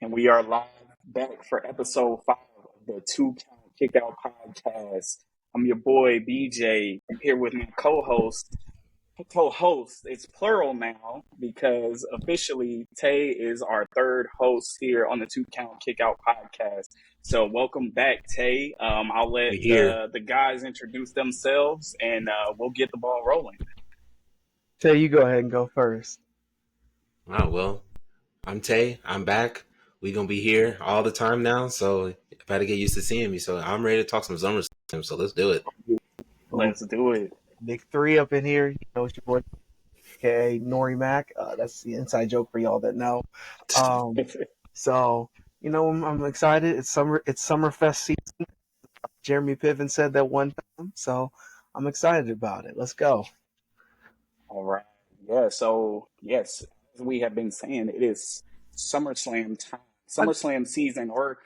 And we are live back for episode 5 of the Two Count Kickout Podcast. I'm your boy BJ. I'm here with my co-host. Co-host, it's plural now because officially Tay is our third host here on the Two Count Kickout Podcast. So welcome back, Tay. I'll let We here. the guys introduce themselves and we'll get the ball rolling. Tay, you go ahead and go first. Oh, well, I'm Tay. I'm back. We gonna be here all the time now, so you better get used to seeing me. So I'm ready to talk some SummerSlam. So let's do it. Let's do it. Big three up in here. You know, it's your boy, aka Nori Mac. That's the inside joke for y'all that know. So I'm excited. It's Summerfest season. Jeremy Piven said that one time, so I'm excited about it. Let's go. All right. Yeah. So, yes, as we have been saying, it is SummerSlam time, SummerSlam season, or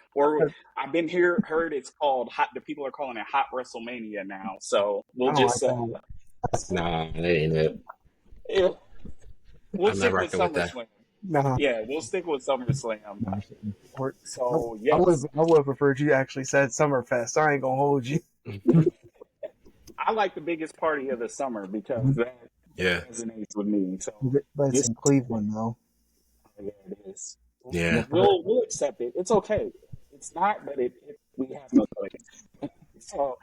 I've been heard it's called hot. The people are calling it Hot WrestleMania now. So we'll I don't just like that. Nah, that ain't it. yeah, we'll I'm not stick with rocking with that. SummerSlam. Nah, Yeah, we'll stick with SummerSlam. or- So I would yes, have preferred you actually said Summerfest. I ain't gonna hold you. I like the biggest party of the summer because that Yeah, resonates with me. So But it's this, in Cleveland though. yeah, it is. yeah. We'll accept it. It's okay. It's not, but we have no choice. So,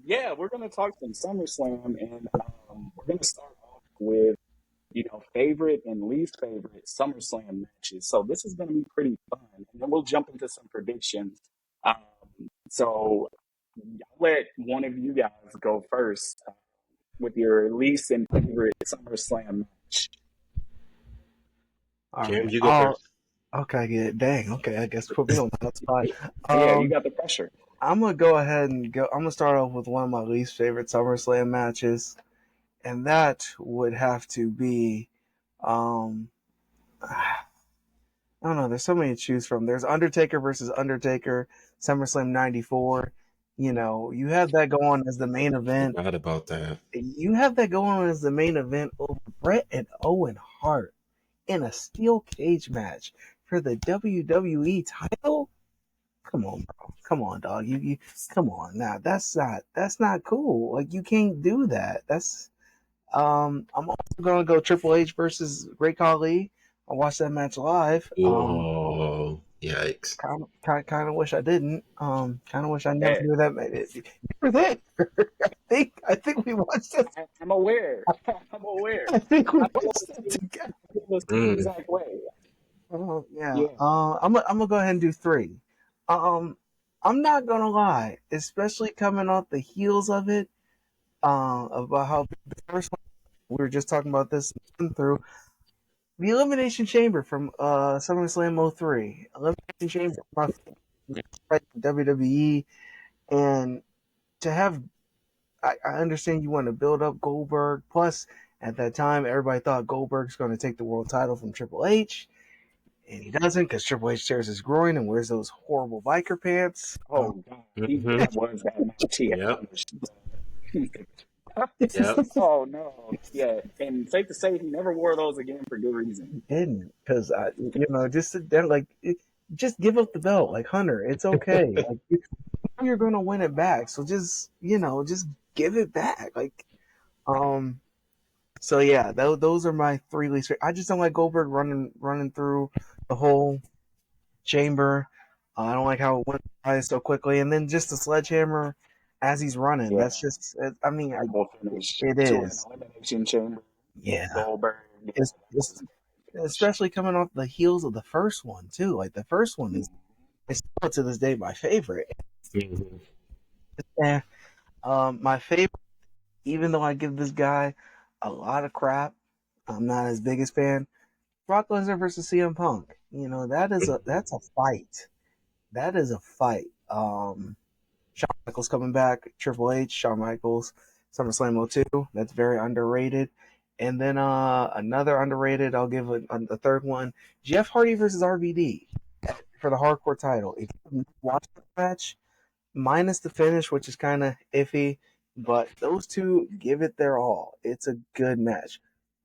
yeah, we're going to talk some SummerSlam, and we're going to start off with favorite and least favorite SummerSlam matches. So this is going to be pretty fun, and then we'll jump into some predictions. Um, so I'll let one of you guys go first with your least and favorite SummerSlam match. All James, right. you go first. Okay, yeah, dang. Okay, I guess put me on the spot. Yeah, you got the pressure. I'm gonna go ahead and go. I'm gonna start off with one of my least favorite SummerSlam matches, and that would have to be, I don't know. There's so many to choose from. There's Undertaker versus Undertaker, SummerSlam '94. You have that going as the main event. Forgot about that. You have that going on as the main event over Bret and Owen Hart in a steel cage match for the WWE title. Come on, bro. Come on, dog. You come on. Now that's not cool. Like you can't do that. I'm also gonna go Triple H versus Great Khali. I watched that match live. Oh, yikes. Kind of wish I didn't. Kind of wish I never Yeah, knew that. You were there. I think we watched it. I'm aware. I'm aware. I think we I watched it together. feel the same Mm. exact way. Yeah. Yeah. I'm gonna go ahead and do 3. Um, I'm not gonna lie, especially coming off the heels of it. About how the first one we were just talking about this through the Elimination Chamber from SummerSlam '03. Elimination Chamber, my favorite WWE, and to have I understand you want to build up Goldberg. Plus, at that time, everybody thought Goldberg's going to take the world title from Triple H. And he doesn't because Triple H tears his groin and wears those horrible biker pants. Oh God, Mm-hmm. that was that match. He had Yep. He Yep. Oh no, yeah, and safe to say he never wore those again for good reason. didn't because just sit down, just give up the belt like Hunter. It's okay. Like you're gonna win it back, so just give it back. Um. So yeah, those are my 3 least. I just don't like Goldberg running through the whole chamber. I don't like how it went by so quickly, and then just the sledgehammer as he's running. Yeah, That's just. I mean, terrible finish it to an is. elimination chamber. Yeah. Goldberg. Yeah, that It's was especially coming off the heels of the first one too. Like the first one is still to this day my favorite. Mm-hmm. Yeah. My favorite, even though I give this guy a lot of crap, I'm not his biggest fan. Brock Lesnar versus CM Punk. That's a fight. That is a fight. Shawn Michaels coming back. Triple H, Shawn Michaels, SummerSlam '02. That's very underrated. And then another underrated, I'll give a third one. Jeff Hardy versus RVD for the hardcore title. If you watch the match, minus the finish, which is kind of iffy, but those two give it their all. It's a good match.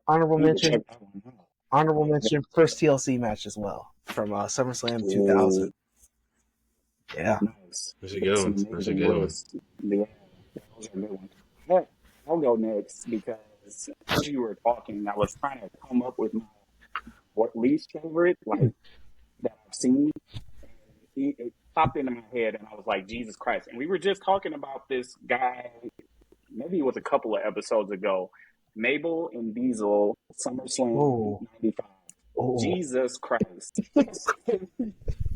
Honorable I need to mention, check that one out. honorable mention, first TLC match as well. from SummerSlam Ooh, 2000. Yeah. nice. That's a good That's an one. That's a amazing good one. list. Yeah, those are good ones. But I'll go next because as you were talking, I was trying to come up with my least favorite, like that I've seen. It popped into my head, and I was like, Jesus Christ! And we were just talking about this guy. Maybe it was a couple of episodes ago. Mabel and Diesel, SummerSlam Oh, '95. oh, Jesus Christ!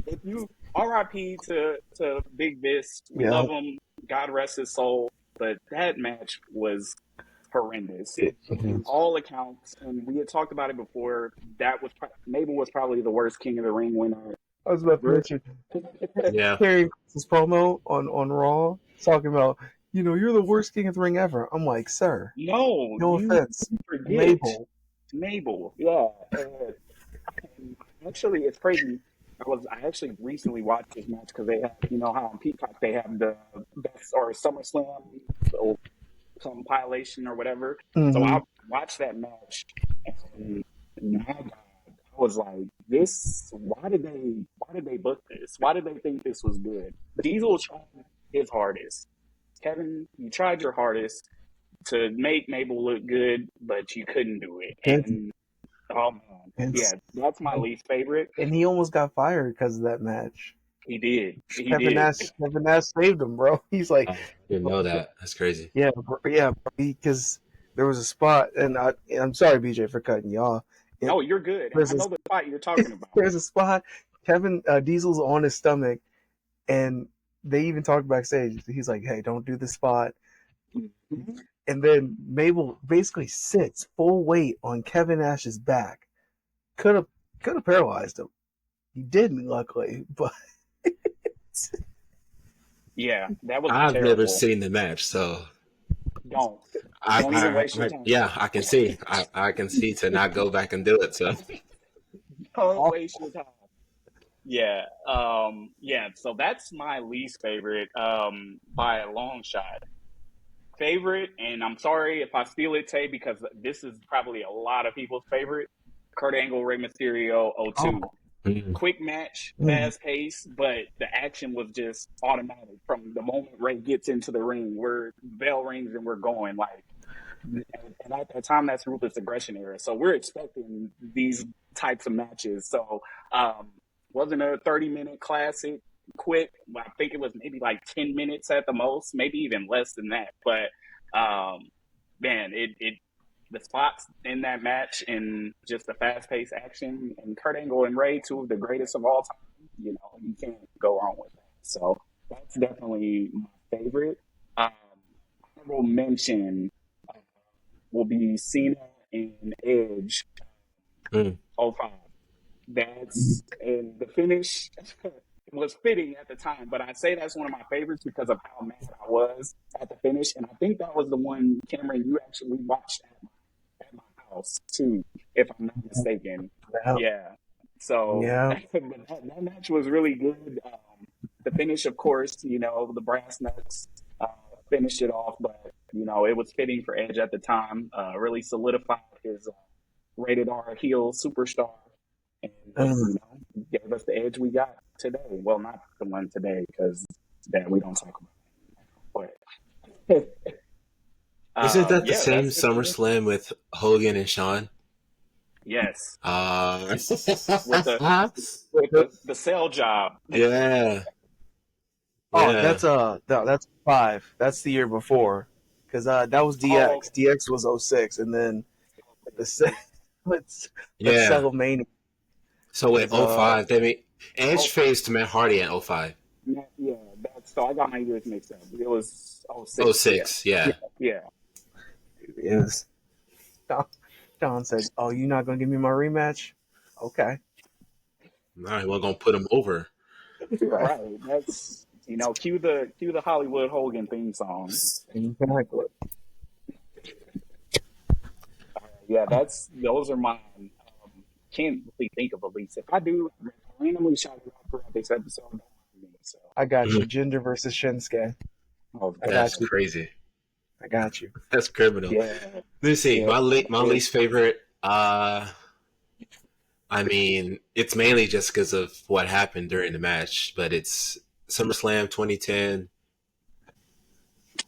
If you RIP to Big Vis, we yeah. love him. God rest his soul. But that match was horrendous in Mhm. all accounts. And we had talked about it before. That was Mabel was probably the worst King of the Ring winner I was about to ever. mention Yeah. Karrion Kross's promo on Raw talking about, you're the worst King of the Ring ever. I'm like, sir, No, no you offense, forget Mabel. Mabel. Yeah, and actually, it's crazy. I actually recently watched this match because they have, how on Peacock they have the best or SummerSlam or compilation or whatever. So Hmm. I watched that match, and my God, I was like, this. Why did they book this? Why did they think this was good? Diesel tried his hardest. Kevin, you tried your hardest to make Mabel look good, but you couldn't do it. And, And oh man, and, yeah, that's my least favorite. and he almost got fired because of that match. He did. He Kevin did. Nash, Kevin Nash saved him, bro. He's like, I didn't know that. That's crazy. yeah, yeah, because there was a spot, and I'm sorry, BJ, for cutting you off. No, you're good. And There's I a know the spot you're talking about. there's a spot. Kevin Diesel's on his stomach, and they even talked backstage. He's like, "Hey, don't do the spot." Mhm. And then Mabel basically sits full weight on Kevin Nash's back. Could have paralyzed him. He didn't, luckily, but Yeah, that was I've never terrible. seen the match, so Don't. Don't even waste your time. yeah, I can see. I can see to not go back and do it. So Don't awful. waste your time. Yeah. Yeah. So that's my least favorite, by a long shot. Favorite, and I'm sorry if I steal it, Tay, because this is probably a lot of people's favorite. Kurt Angle, Rey Mysterio, Oh, 02. mm, Quick match, mm. fast pace, but the action was just automatic from the moment Ray gets into the ring. Where bell rings and we're going. Like, and at that time, that's ruthless aggression era. So we're expecting these types of matches. So wasn't a 30-minute classic quick. I think it was maybe like 10 minutes at the most, maybe even less than that. But man, it the spots in that match and just the fast paced action and Kurt Angle and Ray, two of the greatest of all time. You can't go wrong with that. So that's definitely my favorite. Um, Honorable mention will be Cena and Edge mm. 05. And the finish was fitting at the time, but I say that's one of my favorites because of how mad I was at the finish. And I think that was the one, Cameron, you actually watched at my house too, if I'm not mistaken. Yeah, Yeah. So yeah. that match was really good. The finish, of course, the brass nuts uh, finished it off, but it was fitting for Edge at the time. Really solidified his rated R heel superstar, and Mm. gave us the Edge we got today. Well, not the one today because that we don't talk about. But Isn't that the yeah, same that's it for me. SummerSlam with Hogan and Shawn? Yes, Uh, with the sell job. yeah, Oh, yeah, that's 5. That's the year before, because that was Oh, DX. DX was '06, and then the let's let's yeah. sell Mania So wait, is '05. They made Edge oh, faced Matt Hardy at '05. yeah. That's so I got my years mixed up. It was Oh '06. Yeah, six, yeah. yeah. is Don said, "Oh, you're not gonna give me my rematch? Okay, All right, we're gonna put him over. right, Right. That's cue the Hollywood Hogan theme song. exactly." Yeah, those are mine. Can't really think of a least. If I do randomly shout it out throughout this episode, don't mind me. So, I got Mhm. you, Ginger versus Shinsuke. oh I god, That's got you. crazy. I got you. That's criminal. yeah, Let me see. yeah, My least favorite. I mean, it's mainly just because of what happened during the match, but it's SummerSlam 2010.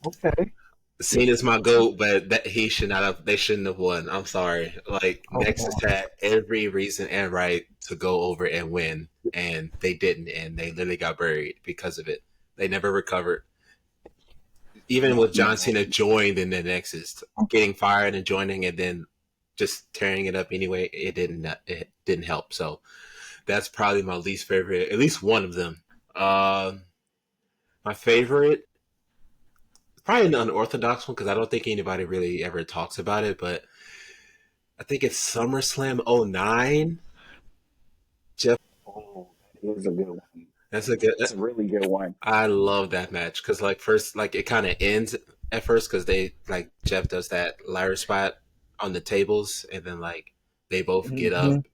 Okay. Cena's my goat, but that he should not have. They shouldn't have won. I'm sorry. Like Nexus Okay. had every reason and right to go over and win, and they didn't, and they literally got buried because of it. They never recovered. Even with John No. Cena joined in the Nexus, getting fired and joining, and then just tearing it up anyway, it didn't. It didn't help. So that's probably my least favorite. At least one of them. My favorite, probably an unorthodox one because I don't think anybody really ever talks about it, but I think it's SummerSlam '09. Jeff, Oh, that is a good one. that's a good. That's a really good one. I love that match because like first, like it kind of ends at first because they like Jeff does that ladder spot on the tables, and then like they both get Hmm. up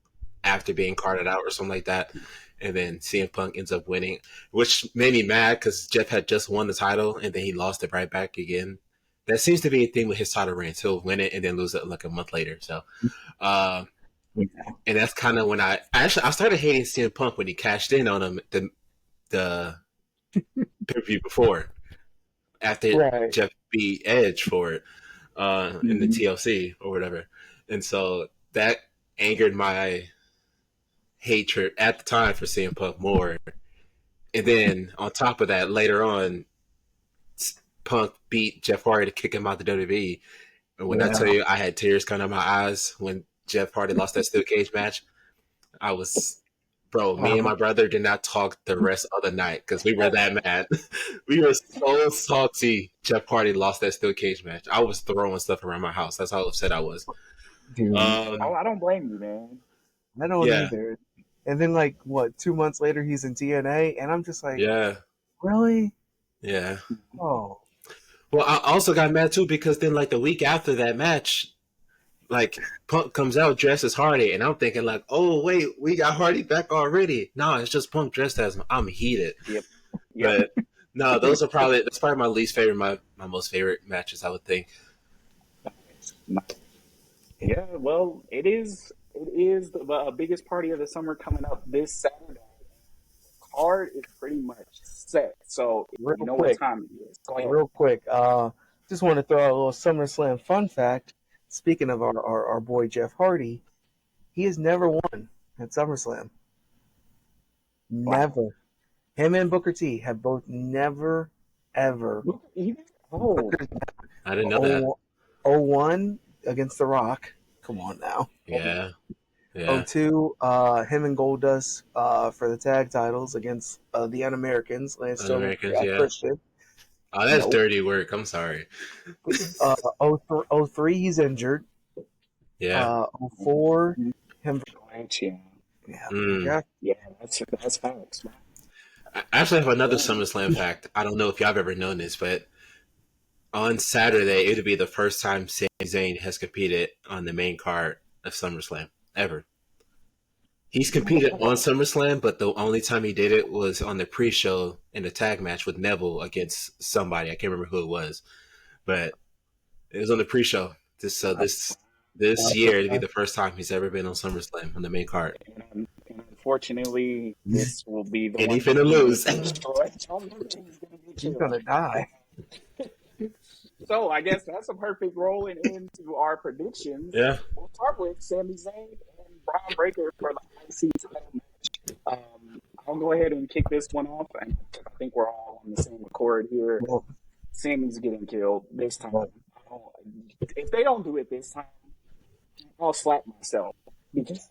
after being carted out or something like that, and then CM Punk ends up winning, which made me mad because Jeff had just won the title and then he lost it right back again. That seems to be a thing with his title reigns. He'll win it and then lose it like a month later. So, uh, Yeah. and that's kind of when I started hating CM Punk when he cashed in on him the pay per view before after Right. Jeff beat Edge for it in the Hmm. TLC or whatever, and so that angered my hatred at the time for CM Punk more. And then on top of that, later on, Punk beat Jeff Hardy to kick him out the WWE. And when I tell Yeah. you I had tears coming out of my eyes when Jeff Hardy lost that steel cage match, I was, bro, me and Wow. my brother did not talk the rest of the night because we were that mad. We were so salty Jeff Hardy lost that steel cage match. I was throwing stuff around my house. That's how upset I was. Dude, Oh, Um, I don't blame you, man. I don't yeah, either. And then, like, what, 2 months later, he's in TNA, and I'm just like, yeah, really? yeah. Oh, Well, I also got mad too because then, like the week after that match, like Punk comes out dressed as Hardy, and I'm thinking like, oh wait, we got Hardy back already. No, it's just Punk dressed as him. I'm heated, Yep. Yep. but no, those are probably that's probably my least favorite, my most favorite matches. I would think. Nice. Nice. Yeah, well, it is the biggest party of the summer coming up this Saturday. Card is pretty much set, so you real know what quick, time it is. Go ahead. real quick. Just want to throw out a little SummerSlam fun fact. Speaking of our boy Jeff Hardy, he has never won at SummerSlam. Wow. Never. Him and Booker T have both never, ever. Look, oh, Booker's I didn't know that. 0 0-1 against The Rock. Come on now. Yeah, Oh yeah. 02, him and Goldust for the tag titles against the Un-Americans, Lance Un Storm Americans, and yeah. Christian. Oh, that's Nope. dirty work. I'm sorry. 03, he's injured. Yeah. 04, him. Correct, yeah. Yeah, Mm. Jeff. Yeah, that's facts. I actually have another Yeah. SummerSlam fact. I don't know if y'all have ever known this, but on Saturday it'll be the first time Sami Zayn has competed on the main card of SummerSlam ever. He's competed on SummerSlam, but the only time he did it was on the pre-show in a tag match with Neville against somebody. I can't remember who it was, but it was on the pre-show. This so this year it'll be the first time he's ever been on SummerSlam on the main card, And unfortunately, this will be the and he one finna that he will lose. destroy. He's gonna get He's killed. gonna die. So I guess that's a perfect rolling into our predictions. Yeah, We'll start with Sami Zayn and Braun Breaker for the IC title match. I'll go ahead and kick this one off, and I think we're all on the same accord here. Well, Sammy's getting killed this time. well, If they don't do it this time, I'll slap myself because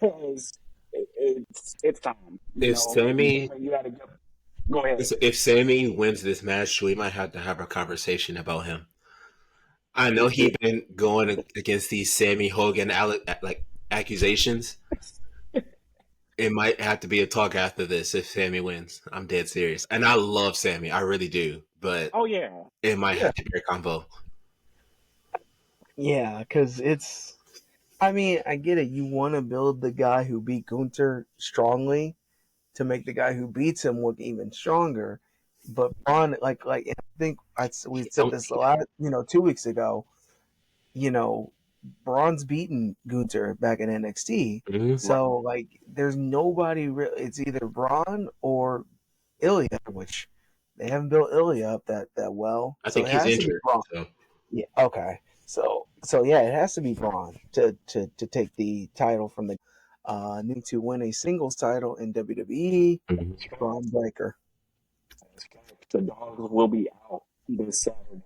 it's time. You if know, Sammy you gotta go ahead. if Sammy wins this match, we might have to have a conversation about him. I know he been going against these Sammy Hogan like accusations. It might have to be a talk after this if Sammy wins. I'm dead serious, and I love Sammy, I really do. But Oh yeah, it might yeah, have to be a combo. yeah, because it's. I mean, I get it. You want to build the guy who beat Gunther strongly to make the guy who beats him look even stronger. But Braun, like, I think we said Um, this a lot, 2 weeks ago. You know, Braun's beaten Gunther back in NXT. Mhm. So like, there's nobody. It's either Braun or Ilya, which they haven't built Ilya up that well. I So think it he's has to be injured. Braun. So Yeah. Okay. So yeah, it has to be Braun to take the title from the need to win a singles title in WWE. Mhm. Braun Breaker. The dogs will be out this Saturday.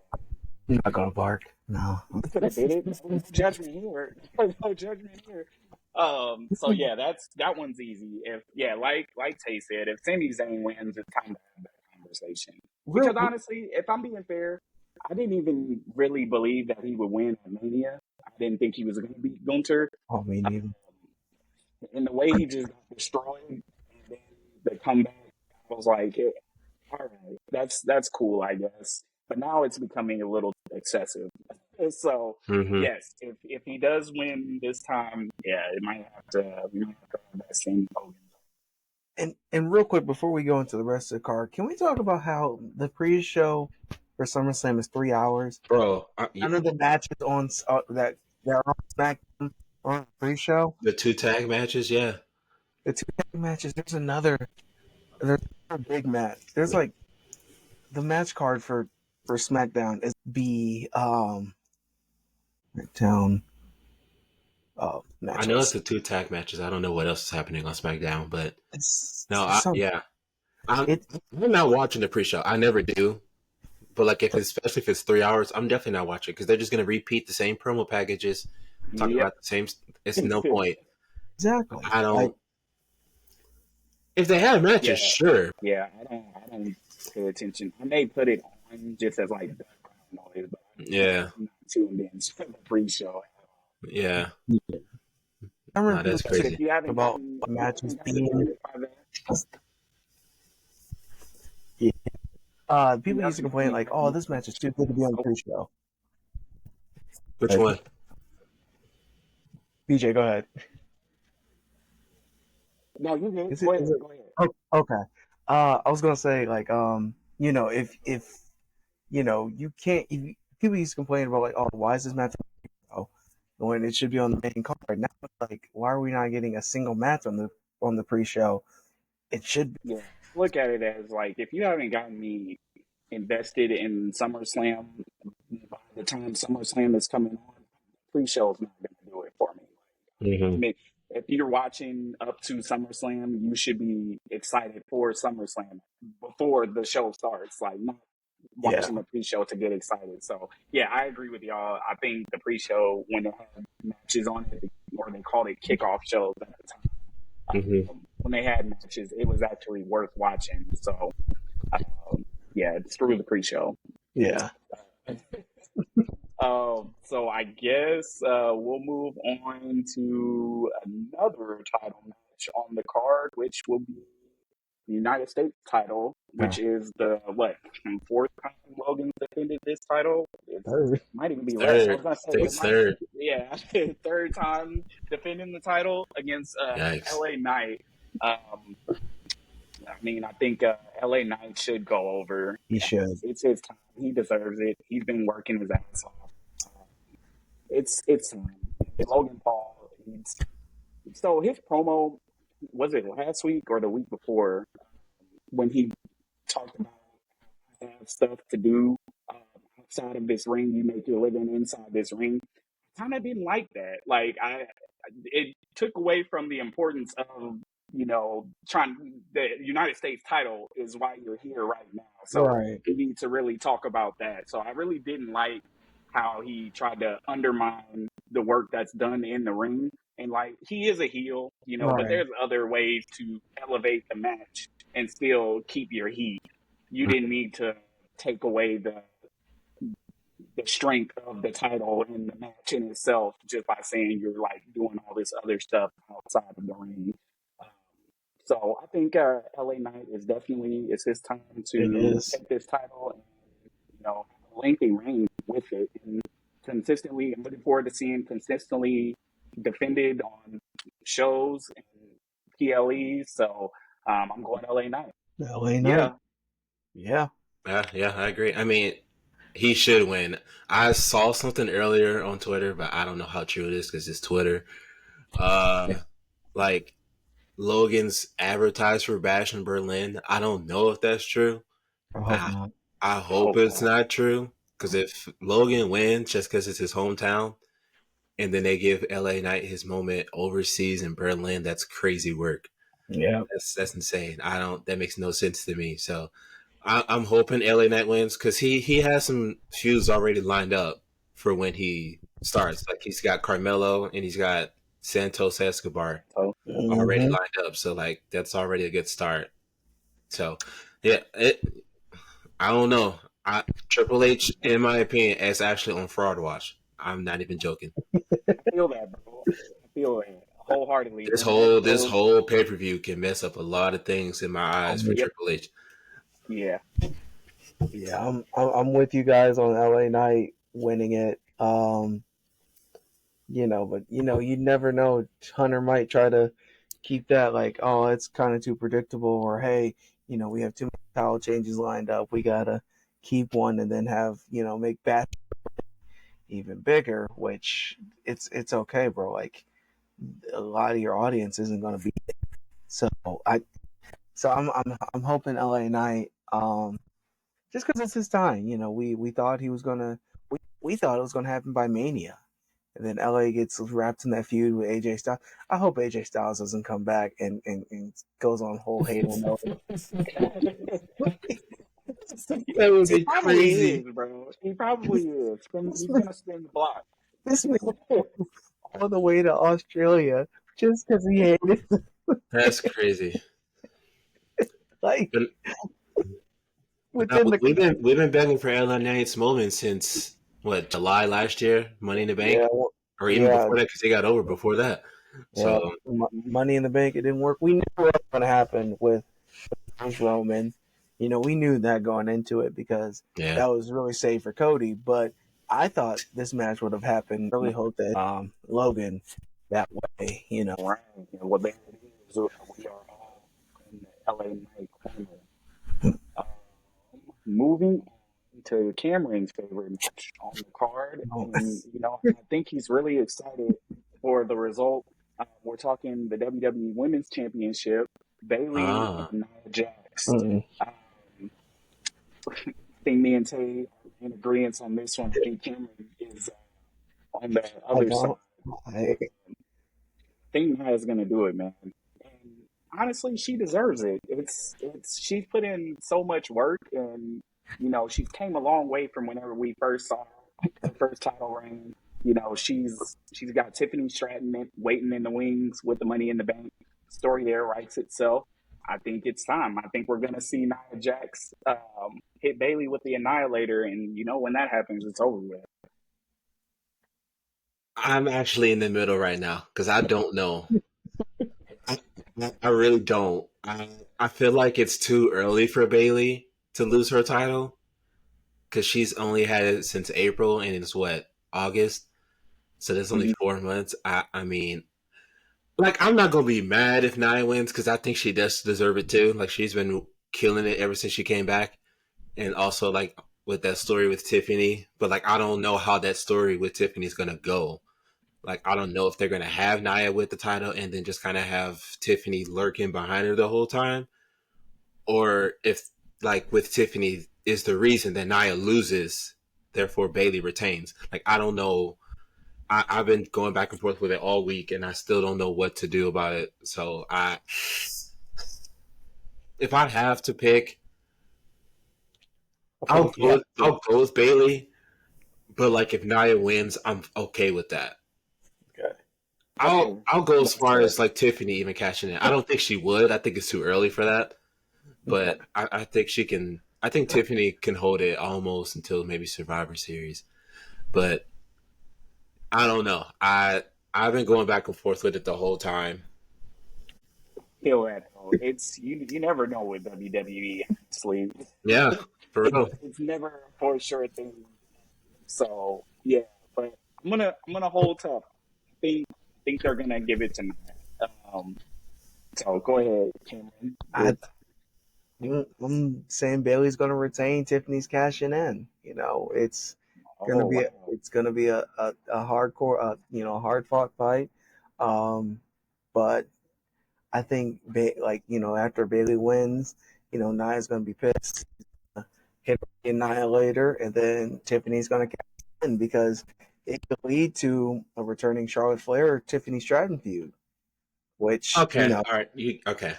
I'm not gonna bark. No. You could have did it. No judgment here. No judgment here. So yeah, that one's easy. If like Tay said, if Sami Zayn wins, it's time to have that conversation. Real. Because honestly, if I'm being fair, I didn't even really believe that he would win at Mania. I didn't think he was going to beat Gunter. Oh, me neither. And the way he just got destroyed, and then the comeback, I was like, yeah, all right, that's cool, I guess. But now it's becoming a little excessive. So Mhm. yes, if he does win this time, yeah, it might have to we might have to have that same Hogan. And real quick before we go into the rest of the card, can we talk about how the pre-show for SummerSlam is 3 hours? Bro, None of the matches on that are on SmackDown on the pre-show. the 2 tag matches, yeah. The two tag matches. There's another big match. There's like the match card for SmackDown is down I know it's matches. the 2 tag matches. I don't know what else is happening on SmackDown, but It's no, some yeah. I'm it I'm not watching the pre-show. I never do. But like, especially if it's 3 hours, I'm definitely not watching because they're just gonna repeat the same promo packages, talk Yep. about the same. It's no point. exactly I like don't. If they have matches, Yeah. sure. Yeah. I don't pay attention. I may put it on just as like background noise, but Yeah, I'm not tuned in to the pre-show. yeah. I No, remember people that's Especially saying if crazy. about matches being by that. yeah. People used to Nothing complain being like, "Oh, this match is too good to be on the so pre-show." Which one? BJ, go ahead. no, you good. Is Go it? ahead. Is it? Go ahead. Oh, okay. I was gonna say like, if you can't. People used to complain about like, "Oh, why is this match on when it should be on the main card?" Now, it's like, why are we not getting a single match on the pre-show? It should be. Yeah. Look at it as like if you haven't gotten me invested in SummerSlam by the time SummerSlam is coming on, pre-show is not going to do it for me. I Hmm. mean, if you're watching up to SummerSlam, you should be excited for SummerSlam before the show starts. Like not Yeah, watching the pre-show to get excited. So yeah, I agree with y'all. I think the pre-show when they had matches on it, or they called it kickoff shows at the time, Hmm. when they had matches, it was actually worth watching. So yeah, screw the pre-show. yeah. So I guess we'll move on to another title match on the card, which will be the United States title, Yeah. which is the fourth time Logan's defended this title. It Third. might even be less. I Third. was gonna I say think it it's might, third. yeah, third time defending the title against Yikes. LA Knight. Um, I mean, I think LA Knight should go over. He should. It's his time. He deserves it. He's been working his ass off. It's Logan Paul. So his promo was it last week or the week before when he talked about I have stuff to do outside of this ring. You make your living inside this ring. I kind of didn't like that. Like it took away from the importance of trying the United States title is why you're here right now. So Right. you need to really talk about that. So I really didn't like how he tried to undermine the work that's done in the ring. And like he is a heel, but Right. there's other ways to elevate the match and still keep your heat. You didn't need to take away the strength of the title and the match in itself just by saying you're like doing all this other stuff outside of the ring. Um, so I think LA Knight is definitely it's his time It to is. take this title and have a lengthy reign with it and consistently. I'm looking forward to seeing consistently defended on shows and PLEs. So I'm going LA Knight. LA Knight. Yeah, Yeah. Yeah, I agree. I mean, He should win. I saw something earlier on Twitter, but I don't know how true it is because it's Twitter. Uh, like Logan's advertised for Bash in Berlin. I don't know if that's true. I hope I, not. I I hope hope it's not. not true because if Logan wins just because it's his hometown, and then they give LA Knight his moment overseas in Berlin, that's crazy work. Yeah. That's insane. I don't. That makes no sense to me. So I'm hoping LA Knight wins because he has some feuds already lined up for when he starts. Like he's got Carmelo and he's got Santos Escobar So already Hmm. lined up. So like that's already a good start. So yeah, I don't know. Triple H, in my opinion, is actually on fraud watch. I'm not even joking. I feel that, bro. I feel that wholeheartedly. This And that whole this goes, whole pay per view can mess up a lot of things in my eyes for Um, yep, Triple H. yeah. yeah, I'm with you guys on LA Knight winning it. But you never know. Hunter might try to keep that like, oh, it's kind of too predictable, or hey, we have too many title changes lined up. We gotta keep one and then have make that even bigger. Which it's okay, bro. Like a lot of your audience isn't gonna be. So I so I'm hoping LA Knight. Just because it's his time. We thought he was gonna. We thought it was gonna happen by Mania. And then LA gets wrapped in that feud with AJ Styles. I hope AJ Styles doesn't come back and goes on whole hater mode. That would He be probably crazy. is, bro. He probably is. This He's man, gonna spin the block. this man all the way to Australia just because he hated. That's crazy. Like But now, within the we've been begging for LA Knight's moment since what July last year, Money in the yeah, Bank, or even yeah, before that because they got over before that. yeah. So Money in the Bank, it didn't work. We knew what was going to happen with Roman. We knew that going into it because yeah, that was really safe for Cody. But I thought this match would have happened. Really hope that Logan that way. Right. And what that is, we are all in the LA Knight corner. Um, moving on to Cameron's favorite match on the card, No. and I think he's really excited for the result. We're talking the WWE Women's Championship, Bailey ah, and Nia Jax. Mm-mm. Um, I think me and Tay are in agreement on this one. I think Cameron is on the I other side. don't. I, Think Nia's gonna do it, man. And honestly, she deserves it. It's she's put in so much work, and she's came a long way from whenever we first saw her first title reign. She's got Tiffany Stratton waiting in the wings with the Money in the Bank. Story there writes itself. I think it's time. I think we're gonna see Nia Jax hit Bailey with the Annihilator, and when that happens, it's over with. I'm actually in the middle right now because I don't know. I, I really don't. I feel like it's too early for Bailey to lose her title because she's only had it since April and it's what August, so that's only Mhm. 4 months. I mean, like I'm not gonna be mad if Nia wins because I think she does deserve it too. Like she's been killing it ever since she came back, and also like with that story with Tiffany. But like I don't know how that story with Tiffany is gonna go. Like I don't know if they're gonna have Nia with the title and then just kind of have Tiffany lurking behind her the whole time, or if like with Tiffany is the reason that Nia loses, therefore Bailey retains. Like I don't know. I've been going back and forth with it all week, and I still don't know what to do about it. So if I have to pick, Okay, if you have to pick, I'll go with Bailey. But like if Nia wins, I'm okay with that. okay. okay, I'll go as that's far fair. as like Tiffany even cashing in. I don't think she would. I think it's too early for that. Okay. But I think she can. I think Tiffany can hold it almost until maybe Survivor Series. But I don't know. I've been going back and forth with it the whole time. Feel that though. It's you never know with WWE. Honestly, Yeah, for real. it's never a for sure thing. So yeah, but I'm gonna hold tough. I think they're gonna give it to me. Um, so go ahead, Cameron. I I'm saying Bailey's going to retain. Tiffany's cashing in. You know, Oh wow. it's gonna be a hardcore, a hard fought fight. Um, but I think like after Bailey wins, Nia's gonna be pissed, hit the annihilator, and then Tiffany's gonna cash in because it could lead to a returning Charlotte Flair or Tiffany Stratton feud, which Okay, all right. Okay,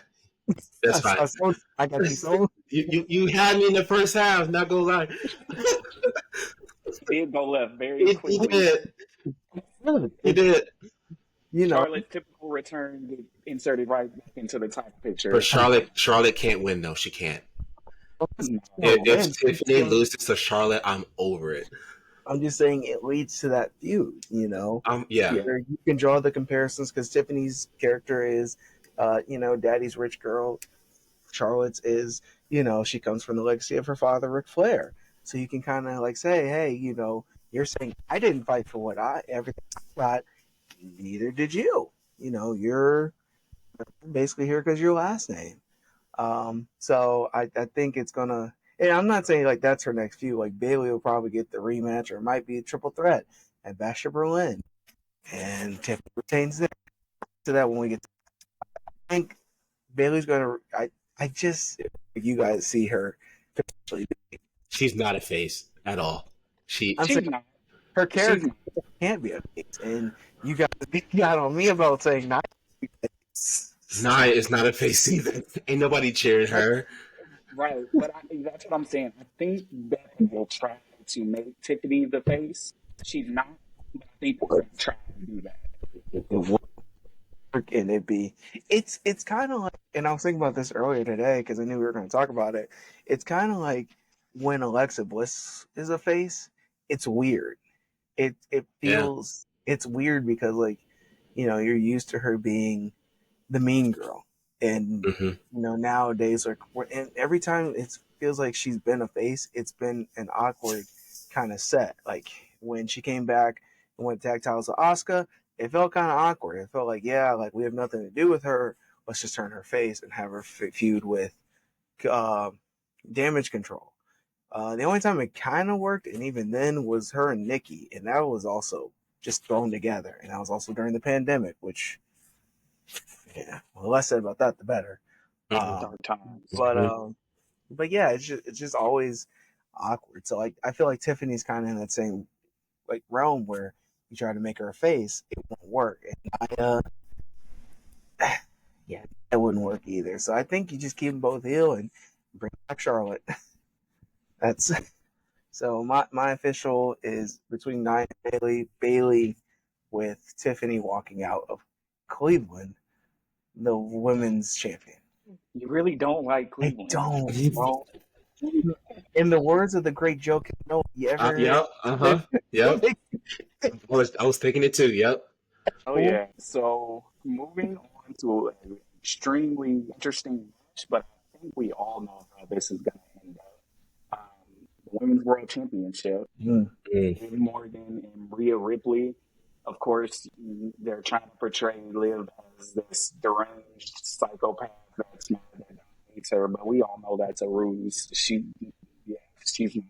that's fine. I got you sold. You had me in the first half. Not gonna lie. It did go left very He quickly. did. He It, did. you know, Charlotte's typical return get inserted right back into the title But picture. Charlotte can't win though. She can't. No. If Tiffany loses to Charlotte, I'm over it. I'm just saying it leads to that feud, Yeah, Yeah. where you can draw the comparisons because Tiffany's character is, daddy's rich girl. Charlotte's is, she comes from the legacy of her father, Ric Flair. So you can kind of like say, hey, you're saying I didn't fight for everything I got. Neither did you. You're basically here because your last name. So I think it's gonna. And I'm not saying like that's her next feud. Like Bailey will probably get the rematch, or it might be a triple threat at Bash of Berlin, and Tiffany retains there. To that when we get. I think Bailey's gonna. I just if you guys see her potentially. she's not a face at all. She I'm saying She's not. her She's character not. can't be a face, and you got on me about saying not. Nia is not a face either. Ain't nobody cheering her. Right. But that's what I'm saying. I think that they will try to make Tiffany the face. She's not, but I think they're going to try to do that. Can it be? It's kind of like, and I was thinking about this earlier today because I knew we were going to talk about it. It's kind of like when Alexa Bliss is a face. It's weird. It Yeah. feels it's weird because like you're used to her being the mean girl, and hmm nowadays like and every time it feels like she's been a face, it's been an awkward kind of set. Like when she came back and went tag titles to Asuka, it felt kind of awkward. It felt like like we have nothing to do with her. Let's just turn her face and have her feud with uh, Damage Control. The only time it kind of worked, and even then, was her and Nikki, and that was also just thrown together, and that was also during the pandemic, which yeah, well, the less said about that, the better. hmm Dark times. But but yeah, it's just always awkward. So like I feel like Tiffany's kind of in that same like realm where you try to make her a face, it won't work, and yeah, that wouldn't work either. So I think you just keep them both heel and bring back Charlotte. That's so my official is between Nia and Bailey. Bailey with Tiffany walking out of Cleveland, the women's champion. You really don't like I Cleveland. don't, bro. In the words of the great Joe Cano, you ever Yep. Yep. I was thinking it too. Yep. Oh, yeah. So moving on to an extremely interesting match, but I think we all know how this is going to end up. The Women's World Championship. Mm, Mm. Liv Morgan and Rhea Ripley. Of course, they're trying to portray Liv as this deranged psychopath that's mad that dominates her, but we all know that's a ruse. She's not.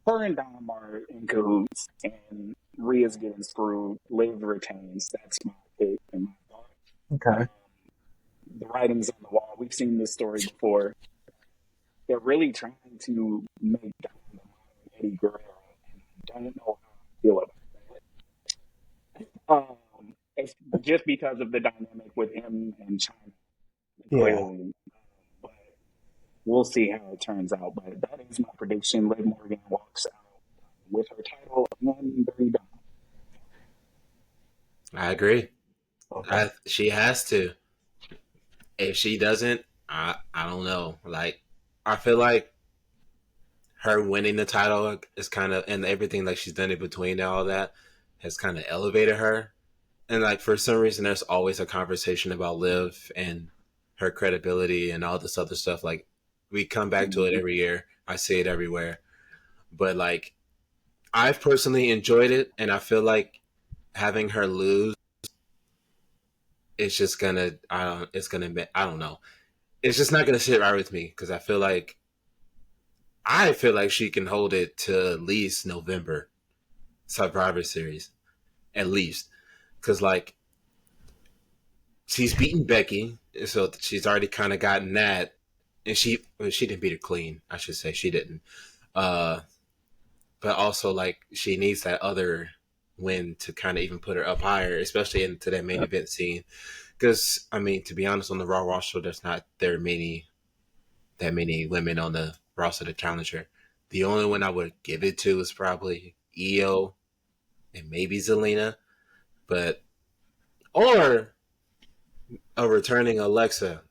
Her and Dom are in cahoots, and Rhea's getting screwed. Liv retains. That's my pick and my thought. okay. Um, the writing's on the wall. We've seen this story before. They're really trying to make Dom the modern Eddie Guerrero, and I don't know how I feel about it's just because of the dynamic with him and China, Yeah. clearly. But we'll see how it turns out. But that is my prediction. Liv Morgan walks out with her title and very done. I agree. Okay. She has to. If she doesn't, I don't know. Like I feel like her winning the title is kind of and everything like she's done in between and all that has kind of elevated her. And like for some reason, there's always a conversation about Liv and her credibility and all this other stuff. Like we come back to it Mm-hmm. every year. I see it everywhere. But like I've personally enjoyed it, and I feel like having her lose, it's just gonna I don't it's gonna I don't know. it's just not going to sit right with me because I feel like she can hold it to at least November Survivor Series, at least, because like she's beaten Becky, so she's already kind of gotten that, and she didn't beat her clean. I should say she didn't. Uh, but also like she needs that other win to kind of even put her up higher, especially into that main event scene. Because I mean, to be honest, on the Raw roster, there's not that many women on the roster to challenge her. The only one I would give it to is probably Io and maybe Zelina, but or a returning Alexa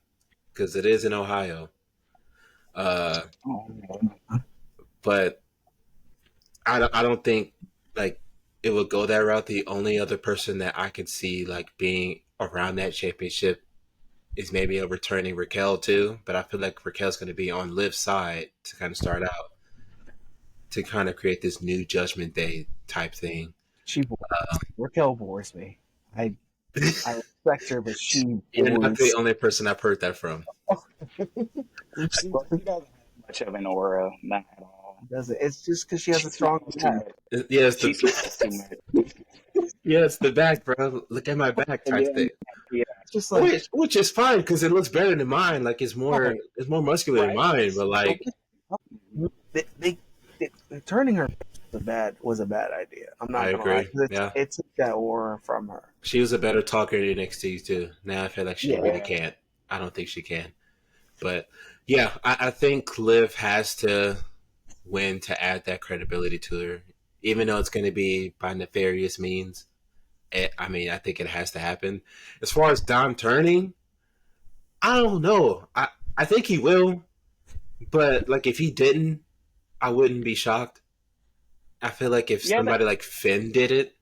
because it is in Ohio. Uh, but I don't think like it would go that route. The only other person that I could see like being around that championship is maybe a returning Raquel too. But I feel like Raquel's going to be on Liv's side to kind of start out to kind of create this new Judgment Day type thing. Raquel bores me. I I respect her, but she You're not the bores. only person I've heard that from. She doesn't have much of an aura, not at all. Does it? It's just because she has She a strong smiles too back. much. Yeah, it's She the smiles too much. yeah, it's the back, bro. Look at my back And type thing. then, yeah, It's just like Which is fine because it looks better than mine. Like right. it's more muscular than right. mine. But like They turning her was a bad idea. I'm I not gonna lie. agree. 'Cause Yeah, it took that aura from her. she was a better talker in NXT too. Now I feel like she really Yeah. can't. I don't think she can. But yeah, I think Liv has to win to add that credibility to her, even though it's going to be by nefarious means. I mean, I think it has to happen. As far as Dom turning, I don't know. I think he will, but like if he didn't, I wouldn't be shocked. I feel like if Yeah, somebody like Finn did it,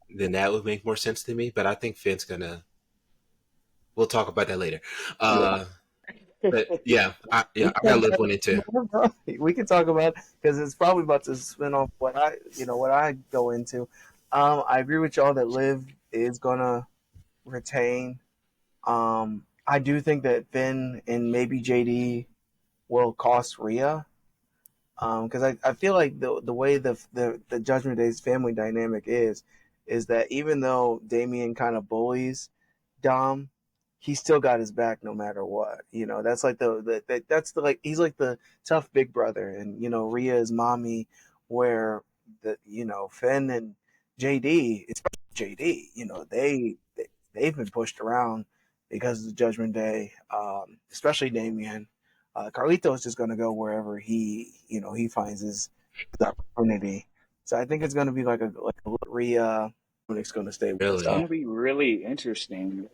then that would make more sense to me. But I think Finn's gonna. We'll talk about that later. yeah. But yeah, We I can got Liv talk winning too. about we can talk about because it's probably about to spin off what I go into. I agree with y'all that Liv is gonna retain. I do think that Finn and maybe JD will cost Rhea. Because I feel like the way the Judgment Day's family dynamic is that even though Damien kind of bullies Dom, he still got his back no matter what. That's like that's the like he's like the tough big brother, and Rhea is mommy, where Finn and JD, especially JD, they've been pushed around because of the Judgment Day, especially Damien. Carlito is just going to go wherever he finds his opportunity. So I think it's going to be like a Rhea. It's going to stay with It's Really, going to be really interesting.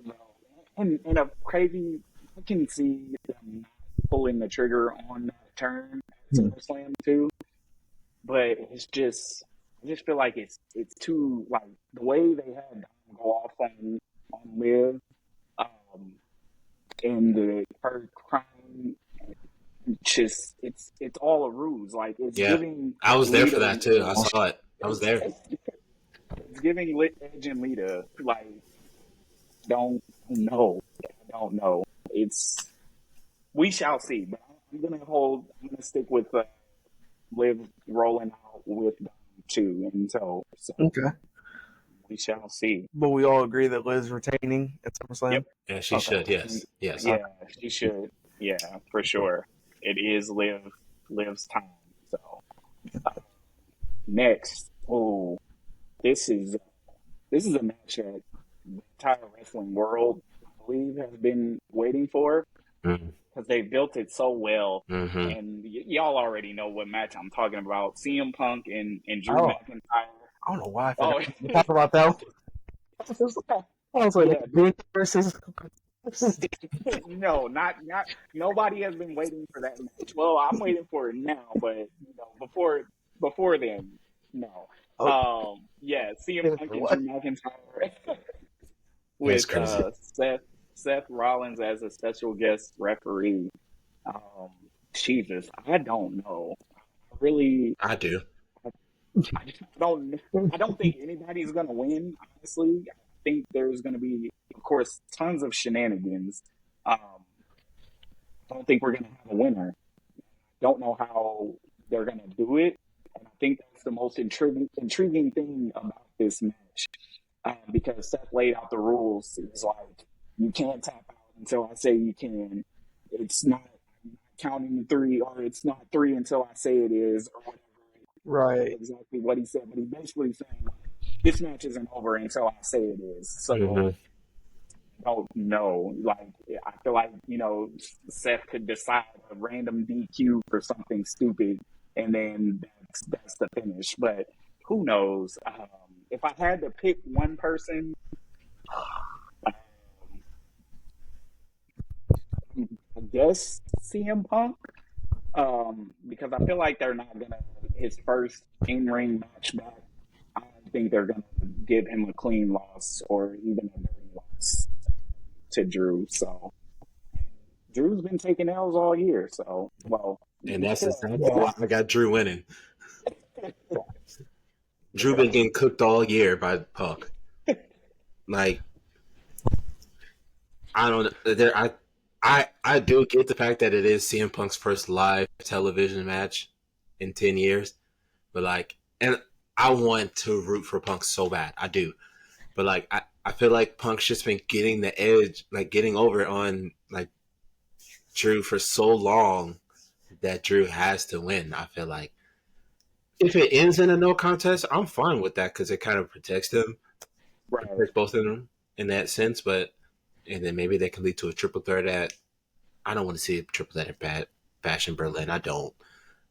And a crazy, I can see them not pulling the trigger on that turn at SummerSlam too. But I just feel like it's too like the way they had Dom go off on Liv, um, and her crying. It's all a ruse. Like it's yeah, giving I was there for Lita. that too. I saw it. I was there. It's giving Edge and Lita like don't know. Don't know. It's we shall see. But I'm gonna stick with Liv rolling out with Dom too until so Okay. we shall see. But we all agree that Liz retaining at SummerSlam. Yep. Yeah, she Okay. should. Yes, yes. Yeah, she should. Yeah, for sure. It is Liv's time. So next, oh, this is a match that the entire wrestling world, I believe, has been waiting for Mm-hmm. because they built it so well. Mm-hmm. And y'all already know what match I'm talking about: CM Punk and Drew Oh, McIntyre. I don't know why I Oh, forgot to talk about that. I was like, yeah. Drew versus. No, not nobody has been waiting for that match. Well, I'm waiting for it now, but before then, no. Yeah, CM Punk and What? Drew McIntyre That's with crazy. Seth Rollins as a special guest referee. Um, Jesus, I don't know. Really, I do. I just don't. I don't think anybody's gonna win. Honestly, I think there's gonna be, of course, tons of shenanigans. Um, I don't think we're going to have a winner. Don't know how they're going to do it. And I think that's the most intriguing thing about this match. Because Seth laid out the rules. It's like, you can't tap out until I say you can. It's not, I'm not counting three, or it's not three until I say it is, or whatever. I forget Right. exactly what he said, but he's basically saying, like, this match isn't over until I say it is. So, Hmm. don't know. Like, I feel like, Seth could decide a random DQ for something stupid, and then that's the finish. But who knows? If I had to pick one person, um, I guess CM Punk, because I feel like they're not gonna his first in ring match back. I don't think they're gonna give him a clean loss or even a dirty loss to Drew. So Drew's been taking L's all year. So And that's exactly Yeah. why I got Drew winning. yeah, Drew been getting cooked all year by Punk. Like, I don't there I do get the fact that it is CM Punk's first live television match in 10 years, but like, and I want to root for Punk so bad. I do. But like, I feel like Punk's just been getting the edge, like getting over on like Drew for so long that Drew has to win. I feel like if it ends in a no contest, I'm fine with that because it kind of protects them, right. protects both of them in that sense. But and then maybe they can lead to a triple threat at. I don't want to see a triple threat at Bash in Berlin. I don't.